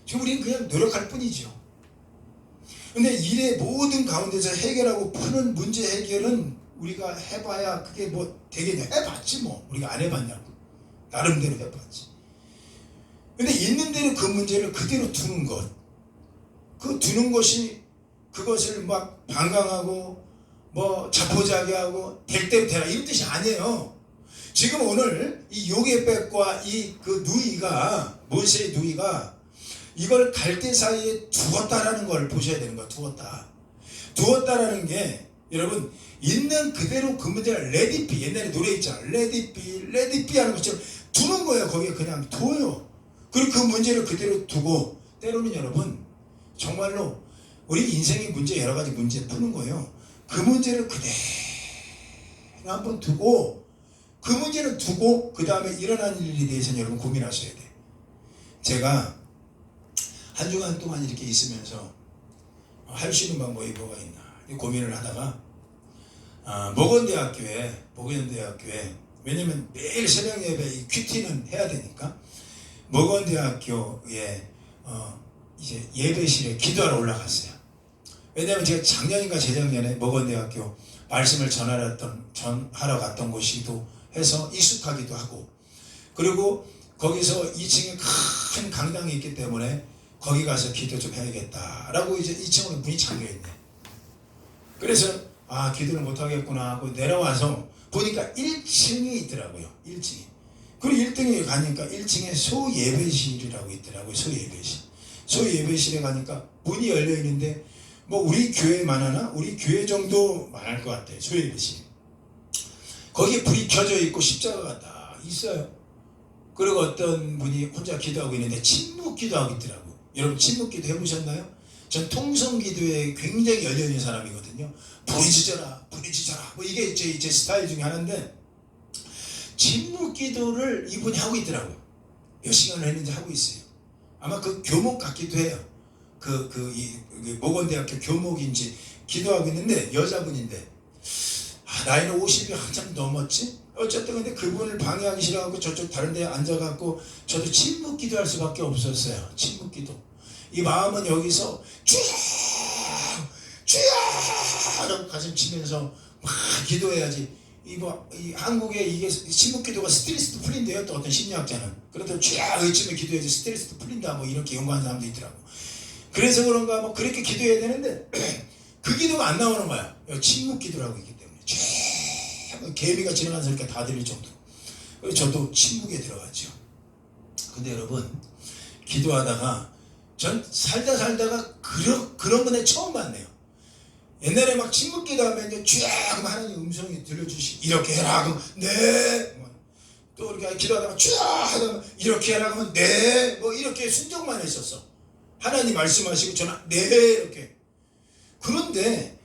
지금 우리는 그냥 노력할 뿐이죠. 근데 일의 모든 가운데서 해결하고 푸는 문제 해결은 우리가 해봐야 그게 뭐 되겠냐. 해봤지 뭐. 우리가 안 해봤냐고. 나름대로 해봤지. 근데 있는 대로 그 문제를 그대로 두는 것. 그 두는 것이 그것을 막 방강하고 뭐 자포자기하고 될 대로 되라 이런 뜻이 아니에요. 지금 오늘 이 요게백과 이 그 누이가, 모세의 누이가 이걸 갈대 사이에 두었다라는 걸 보셔야 되는 거야. 두었다라는 게 여러분 있는 그대로 그 문제를 레디피, 옛날에 노래 있잖아. 레디피 하는 것처럼 두는 거예요. 거기에 그냥 둬요. 그리고 그 문제를 그대로 두고 때로는 여러분 정말로 우리 인생의 문제, 여러 가지 문제 푸는 거예요. 그 문제를 그대로 한번 두고, 그 문제를 두고 그 다음에 일어난 일에 대해서는 여러분 고민하셔야 돼. 제가 한 주간 동안 이렇게 있으면서 할 수 있는 방법이 뭐가 있나 고민을 하다가 목원대학교에 왜냐면 매일 새벽 예배 이 큐티는 해야 되니까 목원대학교에 이제 예배실에 기도하러 올라갔어요. 왜냐면 제가 작년인가 재작년에 목원대학교 말씀을 전하러 갔던 곳이기도 해서 익숙하기도 하고, 그리고 거기서 2층에 큰 강당이 있기 때문에 거기 가서 기도 좀 해야겠다라고 이제 2층으로 문이 잠겨있네. 그래서 기도를 못하겠구나 하고 내려와서 보니까 1층이 있더라고요. 1층이. 그리고 1등에 가니까 1층에 소예배실이라고 있더라고요. 소예배실에 가니까 문이 열려 있는데 뭐 우리 교회만 하나? 우리 교회 정도 많을 것 같아요. 소예배실. 거기에 불이 켜져 있고 십자가가 다 있어요. 그리고 어떤 분이 혼자 기도하고 있는데 침묵 기도하고 있더라고요. 여러분 침묵 기도 해보셨나요? 전 통성 기도에 굉장히 열려있는 사람이거든요. 부르짖어라 뭐 이게 제 스타일 중에 하나인데 침묵 기도를 이분이 하고 있더라고요. 몇 시간을 했는지 하고 있어요. 아마 그 교목 같기도 해요. 목원대학교 교목인지 기도하고 있는데 여자분인데 나이는 50이 한참 넘었지? 어쨌든 근데 그분을 방해하기 싫어하고 저쪽 다른 데 앉아갖고 저도 침묵 기도할 수밖에 없었어요. 침묵 기도. 이 마음은 여기서 주여 라고 가슴 치면서 막 기도해야지. 이 한국에 이게 침묵 기도가 스트레스도 풀린대요. 또 어떤 심리학자는. 그래도 주여 외치며 기도해야지 스트레스도 풀린다 뭐 이렇게 연구하는 사람도 있더라고. 그래서 그런가 뭐 그렇게 기도해야 되는데 그 기도가 안 나오는 거야. 침묵 기도라고 있기 때문에. 개미가 지나가는 소리가 다 들릴 정도로. 그래서 저도 침묵에 들어갔죠. 근데 여러분 기도하다가 전 살다가 그런 분에 처음 봤네요. 옛날에 막 침묵 기도하면 이제 쥐 하면 하나님 음성이 들려주시 이렇게 해라 그러면 네. 또 이렇게 기도하다가 쥐 하다가 이렇게 해라 그러면 네. 뭐 이렇게 순종만 했었어. 하나님 말씀하시고 저는 네 이렇게. 그런데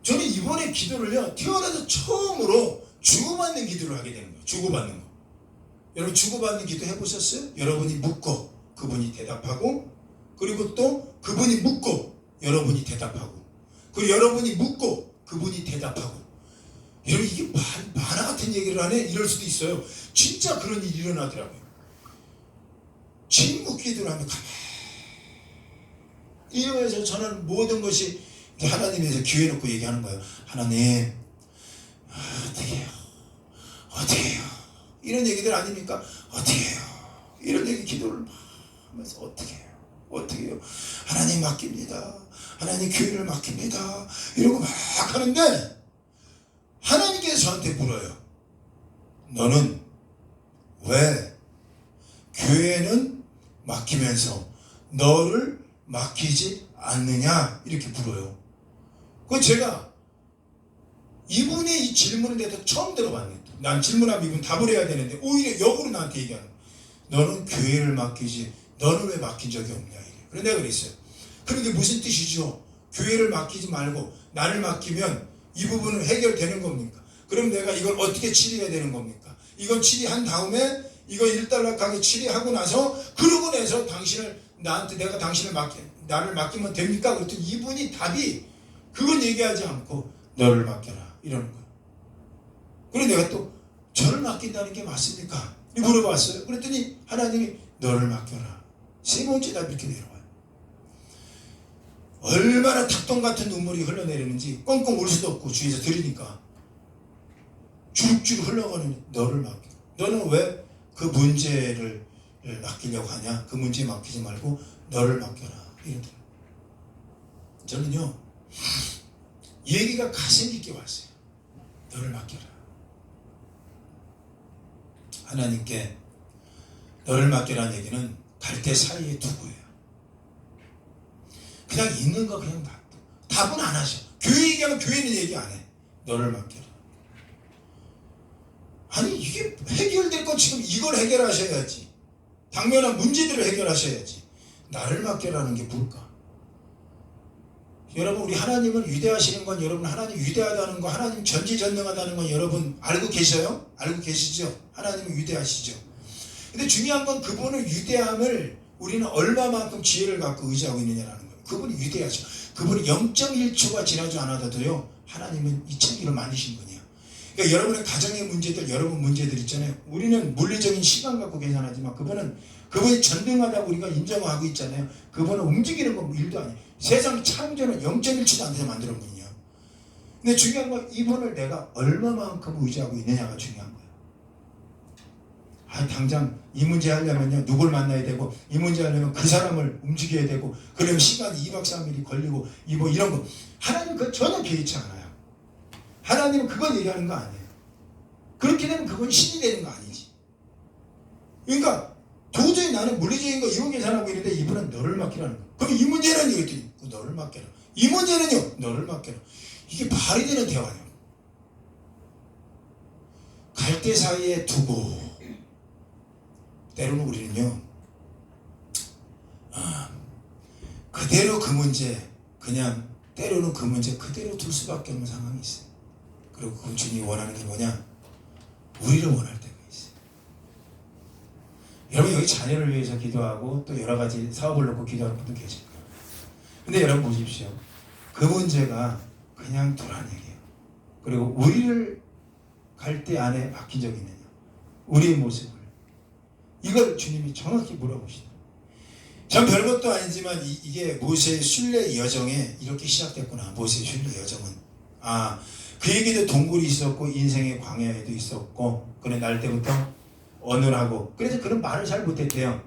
저는 이번에 기도를요 태어나서 처음으로 주고받는 기도를 하게 되는 거예요. 주고받는 거. 여러분 주고받는 기도 해보셨어요? 여러분이 묻고 그분이 대답하고, 그리고 또 그분이 묻고 여러분이 대답하고, 그리고 여러분이 묻고 그분이 대답하고. 여러분 이게 만화 같은 얘기를 하네? 이럴 수도 있어요. 진짜 그런 일이 일어나더라고요. 침묵 기도를 하면 가만히 이러면서 저는 모든 것이 하나님에서 기회 놓고 얘기하는 거예요. 하나님 어떻게 해요? 이런 얘기들 아닙니까? 어떻게 해요? 이런 얘기 기도를 하면서 어떻게 해요? 하나님 맡깁니다. 하나님 교회를 맡깁니다. 이러고 막 하는데 하나님께서 저한테 물어요. 너는 왜 교회는 맡기면서 너를 맡기지 않느냐 이렇게 물어요. 그 제가 이분의 이 질문에 대해서 처음 들어봤네. 난 질문하면 이분 답을 해야 되는데 오히려 역으로 나한테 얘기하는 거야. 너는 교회를 맡기지 너는 왜 맡긴 적이 없냐 이래. 그래서 내가 그랬어요. 그게 무슨 뜻이죠? 교회를 맡기지 말고 나를 맡기면 이 부분은 해결되는 겁니까? 그럼 내가 이걸 어떻게 치료해야 되는 겁니까? 이건 치료한 다음에 이거 일단락하게 치료하고 나서 그러고 나서 내가 당신을 나를 맡기면 됩니까? 그랬더니 이분이 답이 그건 얘기하지 않고 너를 맡겨라 이러는 거예요. 그래서 내가 또 저를 맡긴다는 게 맞습니까? 물어봤어요. 그랬더니 하나님이 너를 맡겨라. 세 번째 답이 이렇게 내려와요. 얼마나 닭똥 같은 눈물이 흘러내리는지 꽁꽁 울 수도 없고 주위에서 들으니까 주룩주룩 흘러가는 너를 맡겨. 너는 왜 그 문제를 맡기려고 하냐? 그 문제에 맡기지 말고 너를 맡겨라. 이러더라고요. 저는요 얘기가 가슴 깊게 왔어요. 너를 맡겨라. 하나님께 너를 맡겨라는 얘기는 갈대 사이에 두고예요. 그냥 있는 거 그냥 놔둬. 답은 안 하셔. 교회 얘기하면 교회는 얘기 안 해. 너를 맡겨라. 아니 이게 해결될 건 지금 이걸 해결하셔야지. 당면한 문제들을 해결하셔야지. 나를 맡겨라는 게 뭘까? 여러분 우리 하나님은 위대하시는 건 여러분 하나님 위대하다는 거 하나님 전지전능하다는 건 여러분 알고 계셔요? 알고 계시죠? 하나님은 위대하시죠. 근데 중요한 건 그분의 위대함을 우리는 얼마만큼 지혜를 갖고 의지하고 있느냐라는 거예요. 그분이 위대하죠. 그분이 0.1초가 지나지 않아도요 하나님은 이 천지를 만드신 분이에요. 그러니까 여러분의 가정의 문제들 여러분 문제들 있잖아요. 우리는 물리적인 시간 갖고 계산하지만 그분이 전능하다고 우리가 인정하고 있잖아요. 그분은 움직이는 건 일도 아니에요. 세상 창조는 0.1초도 안 돼서 만들어 분이에요. 근데 중요한 건 이분을 내가 얼마만큼 의지하고 있느냐가 중요한 거예요. 당장 이 문제 하려면요 누굴 만나야 되고 이 문제 하려면 그 사람을 움직여야 되고 그러면 시간이 2박 3일이 걸리고 이런 거 하나님 그거 전혀 개의치 않아요. 하나님은 그건 얘기하는 거 아니에요. 그렇게 되면 그건 신이 되는 거 아니지. 그러니까 도저히 나는 물리적인 거 이거 계산하고 있는데 이분은 너를 맡기라는 거. 그럼 이 문제는 이랬더니 너를 맡겨라. 이 문제는요 너를 맡겨라. 이게 말이 되는 대화예요. 갈대 사이에 두고 때로는 우리는요 그대로 그 문제 그냥 때로는 그 문제 그대로 둘 수밖에 없는 상황이 있어요. 그리고 그 주님이 원하는 게 뭐냐? 우리를 원할 때가 있어요. 여러분 여기 자녀를 위해서 기도하고 또 여러 가지 사업을 놓고 기도하는 분도 계실 거예요. 근데 여러분 보십시오. 그 문제가 그냥 두란 얘기예요. 그리고 우리를 갈대 안에 맡긴 적이 있느냐? 우리의 모습을. 이걸 주님이 정확히 물어보시더라고요. 전 별것도 아니지만 이게 모세의 순례 여정에 이렇게 시작됐구나. 모세의 순례 여정은. 그 얘기도 동굴이 있었고 인생의 광야에도 있었고 그래 날 때부터 어눌하고 그래서 그런 말을 잘 못했대요.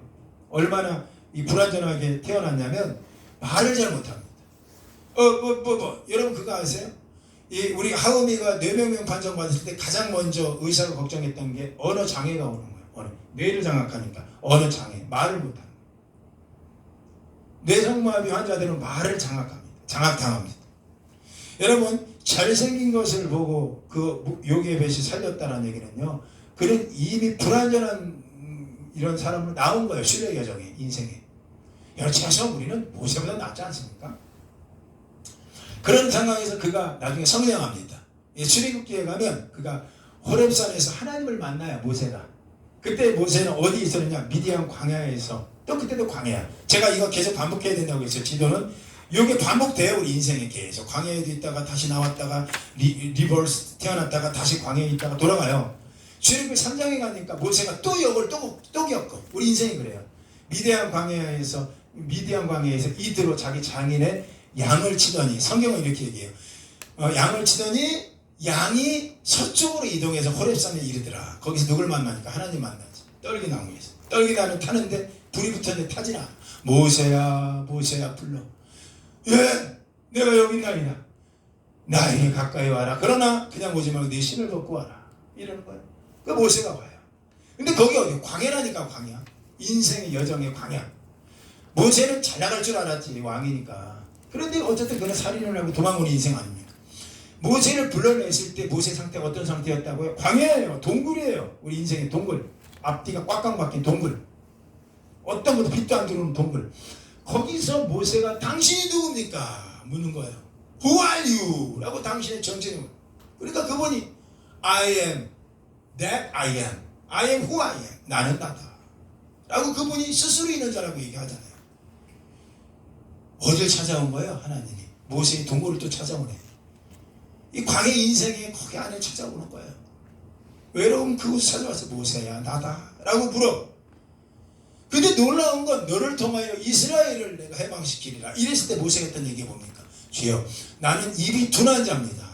얼마나 이 불완전하게 태어났냐면 말을 잘 못합니다. 여러분 그거 아세요? 우리 하음이가 뇌명명 판정 받았을 때 가장 먼저 의사가 걱정했던 게 언어 장애가 오는 거예요. 뇌를 장악하니까 언어 장애, 말을 못하는 거예요. 뇌성마비 환자들은 말을 장악당합니다. 여러분 잘생긴 것을 보고 그 요게벳이 살렸다는 얘기는요. 그는 이미 불완전한 이런 사람으로 나온 거예요. 순례 여정에 인생에. 여러분 최소한 우리는 모세보다 낫지 않습니까? 그런 상황에서 그가 나중에 성령합니다. 출애굽기에 가면 그가 호렙산에서 하나님을 만나요. 모세가. 그때 모세는 어디 있었느냐? 미디안 광야에서. 또 그때도 광야. 제가 이거 계속 반복해야 된다고 했어요. 지도는 이게 반복돼요. 우리 인생에 계속. 광야에도 있다가 다시 나왔다가 리버스 태어났다가 다시 광야에 있다가 돌아가요. 출애굽기 3장에 가니까 모세가 또 역을 또 겪어. 우리 인생이 그래요. 미디안 광야에서 이드로 자기 장인의 양을 치더니 성경은 이렇게 얘기해요. 양을 치더니 양이 서쪽으로 이동해서 호렙산에 이르더라. 거기서 누굴 만나니까 하나님 만나지. 떨기나무에서. 떨기나무 타는데 불이 붙었는데 타지 않아. 모세야 불러. 예, 내가 여기 있나이다. 나에게 가까이 와라. 그러나 그냥 오지 말고 네 신을 벗고 와라. 이러는 거예요. 그 모세가 와요. 근데 거기 어디 광야라니까. 광야. 인생의 여정의 광야. 모세는 잘 나갈 줄 알았지, 왕이니까. 그런데 어쨌든 그는 살인을 하고 도망오는 인생 아닙니까? 모세를 불러냈을 때 모세 상태가 어떤 상태였다고요? 광야예요. 동굴이에요. 우리 인생의 동굴. 앞뒤가 꽉꽉 막힌 동굴. 어떤 것도 빛도 안 들어오는 동굴. 거기서 모세가 당신이 누굽니까? 묻는 거예요. Who are you? 라고 당신의 정체는. 그러니까 그분이 I am that I am. I am who I am. 나는 나다. 라고 그분이 스스로 있는 자라고 얘기하잖아요. 어딜 찾아온 거예요? 하나님이. 모세의 동굴을 또 찾아오네. 이 광야 인생에 거기 안에 찾아오는 거예요. 외로움 그곳 찾아와서 모세야 나다 라고 물어. 근데 놀라운 건 너를 통하여 이스라엘을 내가 해방시키리라. 이랬을 때 모세가 했던 얘기 뭡니까? 주여 나는 입이 둔한 자입니다.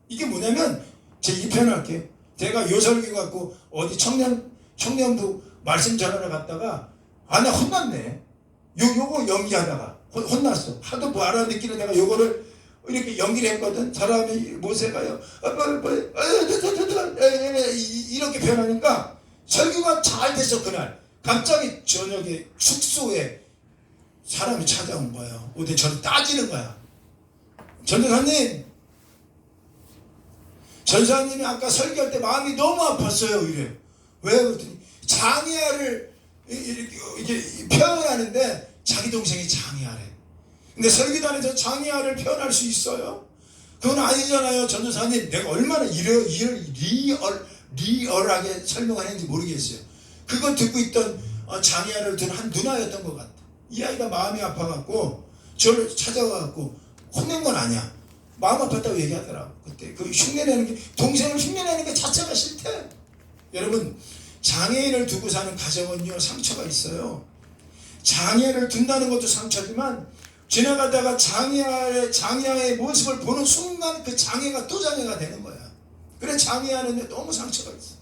이게 뭐냐면 제 이 표현할게요. 제가 요설교 갖고 어디 청년부 말씀 전하러 갔다가 나 혼났네. 요거 연기하다가 혼났어. 하도 뭐 알아듣기를 내가 요거를 이렇게 연기를 했거든. 사람이 모세가요 이렇게 표현하니까 설교가 잘 됐어. 그날 갑자기 저녁에 숙소에 사람이 찾아온 거예요. 근데 저를 따지는 거야. 전사님이 아까 설교할 때 마음이 너무 아팠어요. 이래. 왜 그랬더니 장애아를 이렇게 표현하는데 자기 동생이 장애아래. 근데 설교단에서 장애아를 표현할 수 있어요? 그건 아니잖아요. 전도사님 내가 얼마나 리얼하게 설명하는지 모르겠어요. 그거 듣고 있던 장애아를 둔 한 누나였던 것 같아. 이 아이가 마음이 아파갖고 저를 찾아와갖고 혼낸 건 아니야. 마음 아팠다고 얘기하더라고. 그때 그 흉내내는 게, 동생을 흉내내는 게 자체가 싫대. 여러분 장애인을 두고 사는 가정은요 상처가 있어요. 장애를 둔다는 것도 상처지만 지나가다가 장애아의 모습을 보는 순간 그 장애가 또 장애가 되는 거야. 그래 장애아는 너무 상처가 있어.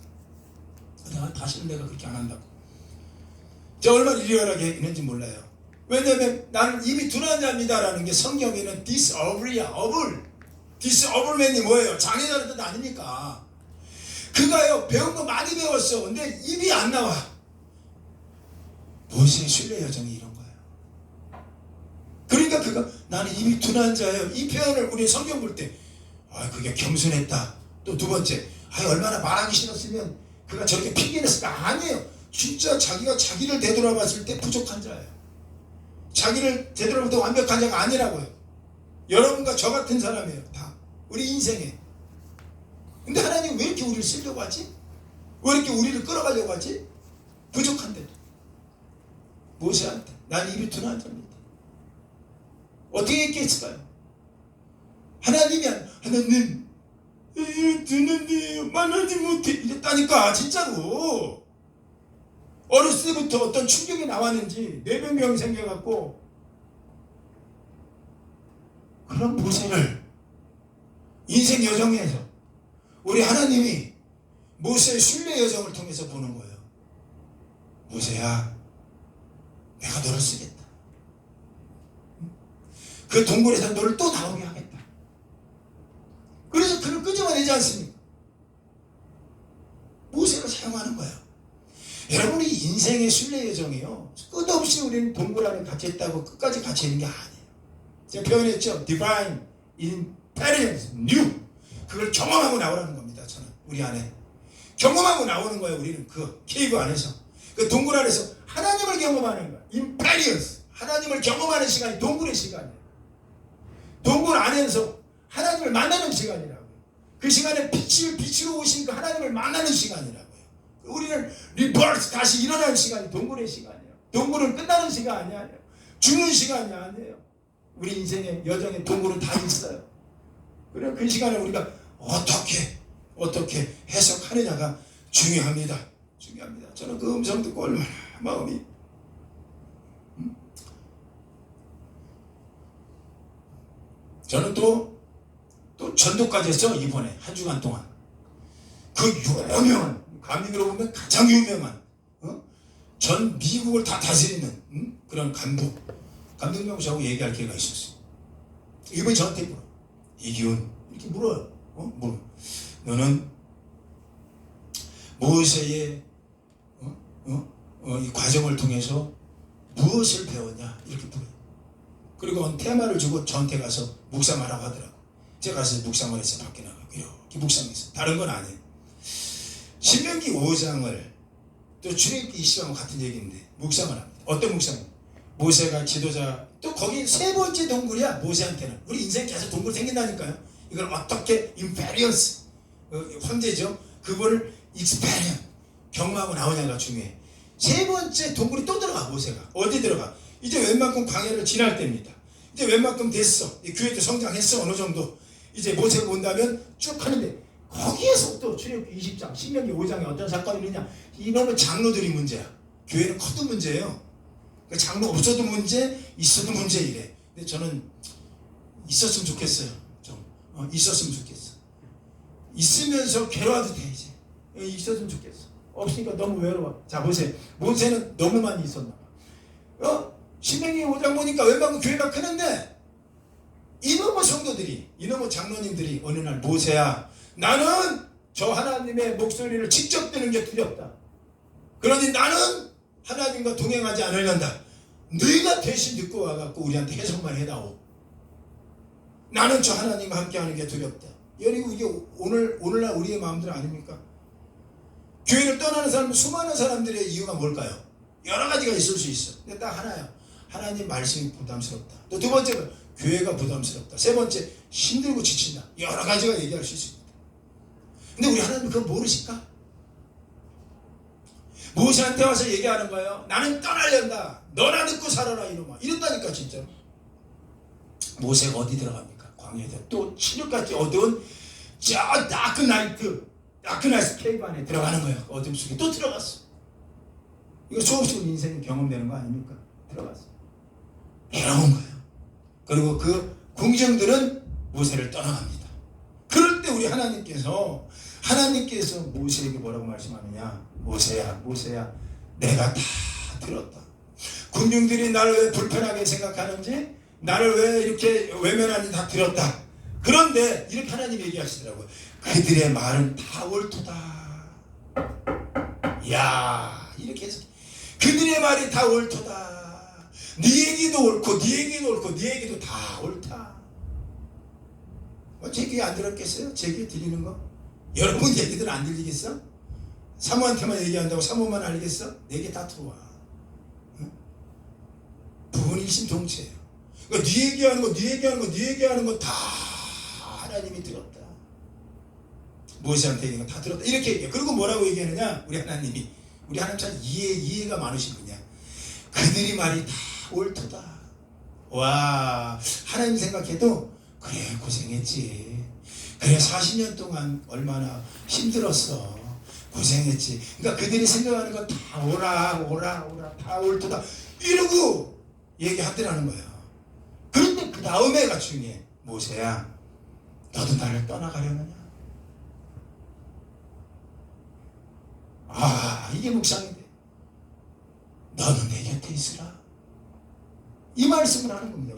다시는 내가 그렇게 안 한다고. 제가 얼마나 리얼하게 했는지 몰라요. 왜냐하면 나는 입이 둔한 자입니다라는 게 성경에는 disable이야. disableman이 뭐예요? 장애자는 뜻 아니니까. 그가요 배운 거 많이 배웠어. 근데 입이 안 나와. 모세의 신뢰 여정이 이런 거예요. 그러니까 그가 나는 입이 둔한 자예요. 이 표현을 우리 성경 볼 때 그게 겸손했다. 또 두 번째 얼마나 말하기 싫었으면 그가 저렇게 핑계냈을까? 아니에요. 진짜 자기가 자기를 되돌아봤을 때 부족한 자예요. 자기를 되돌아볼 때 완벽한 자가 아니라고요. 여러분과 저 같은 사람이에요. 다 우리 인생에. 근데 하나님 왜 이렇게 우리를 쓰려고 하지? 왜 이렇게 우리를 끌어가려고 하지? 부족한데도. 모세한테 난 입이 둔한 자입니다. 어떻게 했겠을까요? 하나님 드는데 말하지 못해 이랬다니까. 진짜로 어렸을 때부터 어떤 충격이 나왔는지 뇌병병이 생겨갖고 그런 모세를 인생 여정에서 우리 하나님이 모세의 순례 여정을 통해서 보는 거예요. 모세야 내가 너를 쓰겠다. 그 동굴에서 너를 또 나오게 하겠다. 그래서 그를 끄집어내지 않습니까? 모세를 사용하는 거예요. 여러분이 인생의 순례 여정이요 끝없이 우리는 동굴 안에 갇혀있다고 끝까지 갇혀있는 게 아니에요. 제가 표현했죠. Divine Imperience New. 그걸 경험하고 나오라는 겁니다. 저는 우리 안에 경험하고 나오는 거예요. 우리는 그 케이브 안에서 그 동굴 안에서 하나님을 경험하는 거예요. Imperience. 하나님을 경험하는 시간이 동굴의 시간이에요. 동굴 안에서 하나님을 만나는 시간이라고요. 그 시간에 빛으로 오신 그 하나님을 만나는 시간이라고요. 우리는 리버스 다시 일어나는 시간이 동굴의 시간이에요. 동굴은 끝나는 시간이 아니에요. 죽는 시간이 아니에요. 우리 인생의 여정에 동굴은 다 있어요. 그래 그 시간에 우리가 어떻게 해석하느냐가 중요합니다. 저는 그 음성 듣고 얼마나 마음이 저는 또 전도까지 했죠. 이번에 한 주간 동안 그 유명한 감리교로 보면 가장 유명한 전 미국을 다 다스리는 그런 감독명 저하고 얘기할 기회가 있었어요. 이번에 저한테 물어. 이기훈 이렇게 물어요. 너는 모세의 이 과정을 통해서 무엇을 배웠냐 이렇게 물어요. 그리고 테마를 주고 저한테 가서 묵상하라고 하더라고. 제가 가서 묵상을 해서 밖에 나가고 이렇게 묵상했어요. 다른 건 아니에요. 신명기 5장을 또 출애굽기 20장과 같은 얘기인데 묵상을 합니다. 어떤 묵상? 모세가 지도자, 또 거기 세 번째 동굴이야. 모세한테는 우리 인생 계속 동굴 생긴다니까요. 이걸 어떻게 임페리언스 황제죠. 그거를 익스페리언 경험하고 나오냐가 중요해. 세 번째 동굴이 또 들어가. 모세가 어디 들어가? 이제 웬만큼 광야를 지날 때입니다. 이제 웬만큼 됐어. 교회도 성장했어. 어느 정도 이제 모세가 온다면 쭉 하는데 거기에서 또 출애굽기 20장 신명기 5장에 어떤 사건이 있느냐. 이놈의 장로들이 문제야. 교회는 커도 문제예요. 장로 없어도 문제, 있어도 문제 이래. 근데 저는 있었으면 좋겠어요. 좀 있었으면 좋겠어. 있으면서 괴로워도 돼 이제. 있었으면 좋겠어. 없으니까 너무 외로워. 자 보세요. 모세는 너무 많이 있었나 봐. 신명기 5장 보니까 웬만큼 교회가 크는데 이놈의 성도들이, 이놈의 장로님들이 어느 날 모세야, 나는 저 하나님의 목소리를 직접 듣는 게 두렵다. 그러니 나는 하나님과 동행하지 않으련다. 너희가 대신 듣고 와갖고 우리한테 해석만 해다오. 나는 저 하나님과 함께하는 게 두렵다. 그리고 이게 오늘날 우리의 마음들 아닙니까? 교회를 떠나는 사람은 수많은 사람들의 이유가 뭘까요? 여러 가지가 있을 수 있어. 근데 딱 하나야. 하나님 말씀이 부담스럽다. 또 두 번째가 교회가 부담스럽다. 세 번째 힘들고 지친다. 여러 가지가 얘기할 수 있습니다. 근데 우리 하나님 그건 모르실까? 모세한테 와서 얘기하는 거예요. 나는 떠나려다. 너나 듣고 살아라 이놈아. 이랬다니까 진짜로. 모세가 어디 들어갑니까? 광야에 또 7일까지 어두운 저 다크나이트 케이브 안에 들어가는 거예요. 어둠 속에 또 들어갔어. 이거 수없이 인생 경험되는 거 아닙니까? 들어갔어. 괴로운 거예요. 그리고 그 궁정들은 모세를 떠나갑니다. 그럴 때 우리 하나님께서 모세에게 뭐라고 말씀하느냐. 모세야 내가 다 들었다. 군중들이 나를 왜 불편하게 생각하는지, 나를 왜 이렇게 외면하는지 다 들었다. 그런데 이렇게 하나님 얘기하시더라고요. 그들의 말은 다 옳도다. 이야, 이렇게 해서 그들의 말이 다 옳도다. 네 얘기도 옳고 네 얘기도 옳고 네 얘기도 다 옳다. 제 귀에 안 들었겠어요? 제 귀에 들리는 거? 여러분 얘기들 안 들리겠어? 사모한테만 얘기한다고 사모만 알겠어? 내게 다 들어와. 응? 부분이 일심동체예요. 그러니까 네 얘기하는 거 다 하나님이 들었다. 모세한테 얘기한 거 다 들었다. 이렇게 얘기해. 그리고 뭐라고 얘기하느냐? 우리 하나님 참 이해가 많으신 분이야. 그들이 말이 다 옳도다. 와, 하나님 생각해도 그래 고생했지. 그래 40년 동안 얼마나 힘들었어. 고생했지. 그러니까 그들이 생각하는 거 다 오라 다 옳도다 이러고 얘기하더라는 거예요. 그런데 그 다음에가 중요해. 모세야 너도 나를 떠나가려느냐? 이게 묵상이 돼. 너는 내 곁에 있으라. 이 말씀을 하는 겁니다.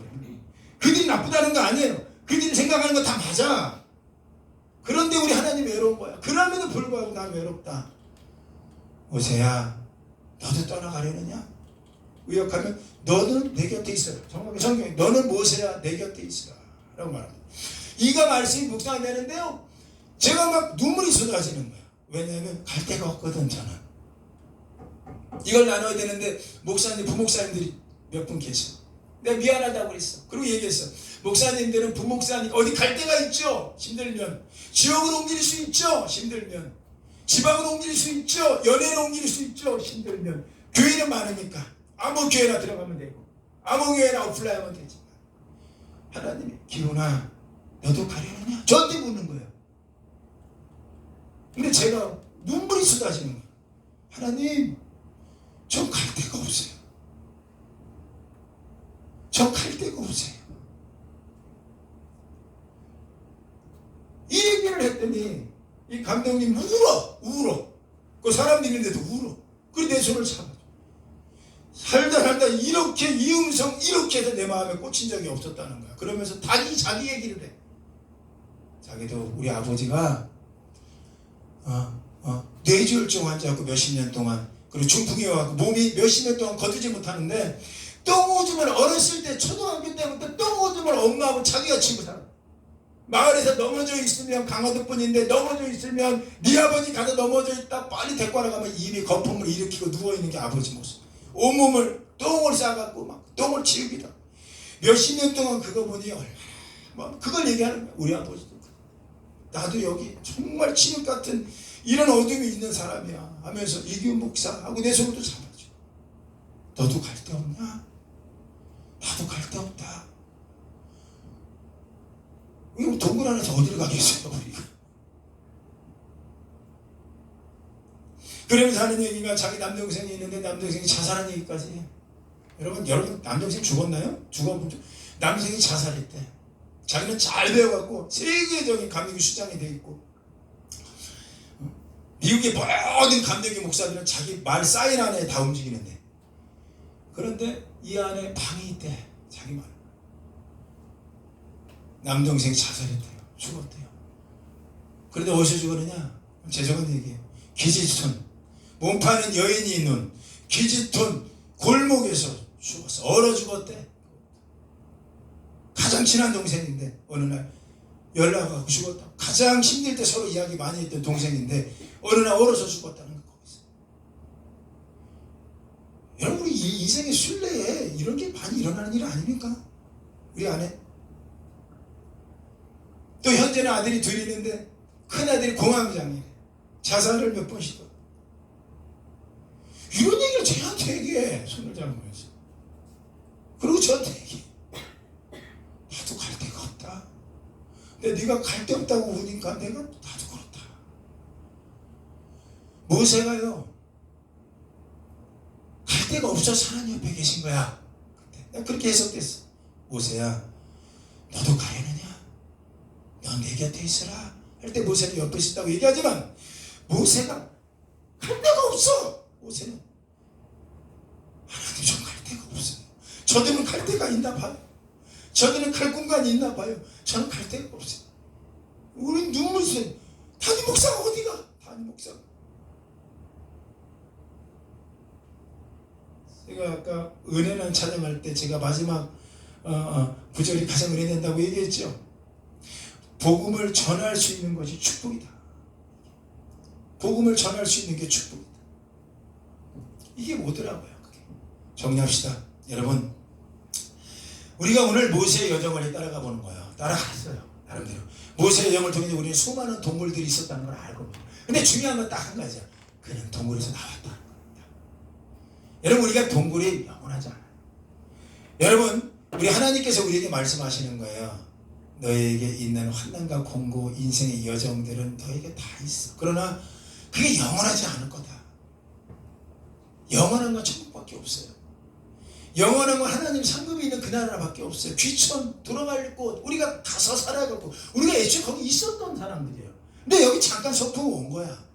그들이 나쁘다는 거 아니에요. 그들이 생각하는 거 다 맞아. 그런데 우리 하나님 외로운 거야. 그럼에도 불구하고 난 외롭다. 모세야 너도 떠나가려느냐? 의역하면 너는 내 곁에 있어라. 정확히 성경에 너는 모세야 내 곁에 있으라 라고 말합니다. 이가 말씀이 묵상이 되는데요, 제가 막 눈물이 쏟아지는 거야. 왜냐하면 갈 데가 없거든. 저는 이걸 나눠야 되는데 목사님, 부목사님들이 몇 분 계셔. 내가 미안하다고 그랬어. 그리고 얘기했어. 목사님들은 부목사님 어디 갈 데가 있죠. 힘들면 지역을 옮길 수 있죠. 힘들면 지방을 옮길 수 있죠. 연예를 옮길 수 있죠. 힘들면 교회는 많으니까 아무 교회나 들어가면 되고 아무 교회나 오프라인하면 되지만 하나님이 기훈아 너도 가려느냐? 저한테 묻는 거예요. 근데 제가 눈물이 쏟아지는 거예요. 하나님 저 갈 데가 없어요. 저 갈 데가 없어요. 이 얘기를 했더니 이 감독님 울어. 그 사람들 있는데도 울어. 그리고 내 손을 잡아줘. 살다 이렇게 이 음성 이렇게 해서 내 마음에 꽂힌 적이 없었다는 거야. 그러면서 자기 얘기를 해. 자기도 우리 아버지가 뇌졸중 환자였고 몇십 년 동안, 그리고 중풍이 와서 몸이 몇십 년 동안 거두지 못하는데, 똥오줌을 어렸을 때 초등학교 때부터 똥오줌을 엄마하고 자기가 치고 살아. 마을에서 넘어져 있으면, 강화도뿐인데 넘어져 있으면 네 아버지 가서 넘어져 있다 빨리 데리고 와라 가면 입에 거품을 일으키고 누워있는 게 아버지 모습. 온몸을 똥을 싸갖고 막 똥을 치우기다. 몇십 년 동안 그거 보니 얼마나 뭐 그걸 얘기하는 거야. 우리 아버지도 나도 여기 정말 지옥 같은 이런 어둠이 있는 사람이야 하면서 이규 목사하고 내 손도 잡아줘. 너도 갈 데 없냐? 나도 갈 데 없다. 이거 동굴 안에서 어디를 가겠어요 우리가. 그러면서 하는 얘기가 자기 남동생이 있는데 남동생이 자살한 얘기까지 해. 여러분 남동생 죽었나요? 남동생이 자살했대. 자기는 잘 배워갖고 세계적인 감리교 수장이 돼 있고, 미국의 모든 감리교 목사들은 자기 말 사인 안에 다 움직이는데, 그런데 이 안에 방이 있대. 자기 말. 남동생이 자살했대요. 죽었대요. 그런데 어디서 죽었느냐? 죄송한 얘기예요. 기지톤, 몸 파는 여인이 있는 기지톤 골목에서 죽었어. 얼어 죽었대. 가장 친한 동생인데 어느 날 연락하고 죽었다. 가장 힘들 때 서로 이야기 많이 했던 동생인데 어느 날 얼어서 죽었다는 거 거기서. 여러분, 우리 인생의 순례에 이런 게 많이 일어나는 일 아닙니까? 우리 안에. 또 현재는 아들이 둘이 있는데 큰아들이 공황장애래. 자살을 몇 번 시도. 이런 얘기를 저한테 얘기해. 손을 잡으면서. 그리고 저한테 얘기해. 나도 갈 데가 없다. 근데 네가 갈 데 없다고 우니까 내가 나도 그렇다. 모세가요, 갈 데가 없어서 하나님 옆에 계신 거야. 그때 내가 그렇게 해석됐어. 모세야, 너도 가려느냐? 넌 내 곁에 있으라 할 때 모세는 옆에 있다고 얘기하지만, 모세가 갈 데가 없어. 모세는 하나님, 좀 갈 데가 없어요. 저들은 갈 데가 있나 봐요. 저들은 갈 공간이 있나 봐요. 저는 갈 데가 없어요. 우린 눈물새. 담임 목사가 어디가? 담임 목사가. 제가 아까 은혜는 찬양할 때 제가 마지막 구절이 가장 은혜된다고 얘기했죠. 복음을 전할 수 있는 것이 축복이다. 복음을 전할 수 있는 게 축복이다. 이게 뭐더라고요. 그게. 정리합시다. 여러분, 우리가 오늘 모세의 여정을 따라가 보는 거예요. 따라갔어요. 나름대로. 모세의 여정을 통해 우리는 수많은 동물들이 있었다는 걸 알고. 근데 중요한 건 딱 한 가지야. 그는 동굴에서 나왔다. 여러분, 우리가 동굴이 영원하지 않아요. 여러분, 우리 하나님께서 우리에게 말씀하시는 거예요. 너에게 있는 환난과 공고, 인생의 여정들은 너에게 다 있어. 그러나 그게 영원하지 않을 거다. 영원한 건 천국밖에 없어요. 영원한 건 하나님 상급이 있는 그 나라밖에 없어요. 귀천, 돌아갈 곳, 우리가 가서 살아가고, 우리가 애초에 거기 있었던 사람들이에요. 근데 여기 잠깐 소풍 온 거야.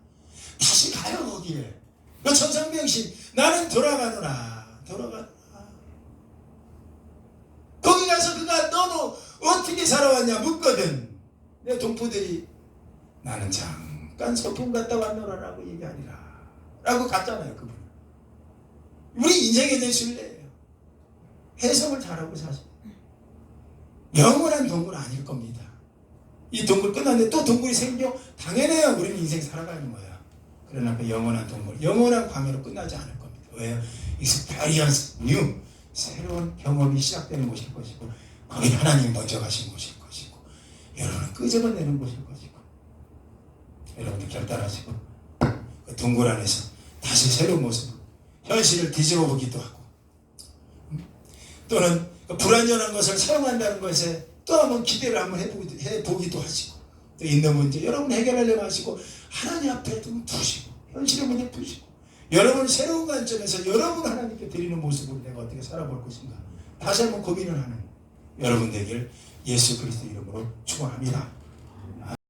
다시 가요 거기에. 그 천상병신, 나는 돌아가노라. 거기 가서 그가 너는 어떻게 살아왔냐 묻거든. 내 동포들이 나는 잠깐 소풍 갔다 왔노라라고 얘기하니라 라고 갔잖아요. 그분. 우리 인생에 대한 신뢰예요. 해석을 잘하고 사실 영원한 동굴 아닐 겁니다. 이 동굴 끝났는데 또 동굴이 생겨? 당연해요. 우리는 인생 살아가는 거야. 그러나 그 영원한 동굴, 영원한 광야로 끝나지 않을 겁니다. 왜요? Experience new, 새로운 경험이 시작되는 곳일 것이고, 거기 하나님이 먼저 가신 곳일 것이고, 여러분은 끄집어내는 곳일 것이고, 여러분들 결단하시고 그 동굴 안에서 다시 새로운 모습, 현실을 뒤집어 보기도 하고, 또는 그 불완전한 것을 사용한다는 것에 또 한번 기대를 한번 해보기도 하시고, 또 있는 문제 여러분 해결하려고 하시고, 하나님 앞에 두시고, 현실의 문제 두시고, 여러분 새로운 관점에서 여러분 하나님께 드리는 모습으로 내가 어떻게 살아볼 것인가 다시 한번 고민을 하는 여러분 되길 예수 그리스도 이름으로 축원합니다.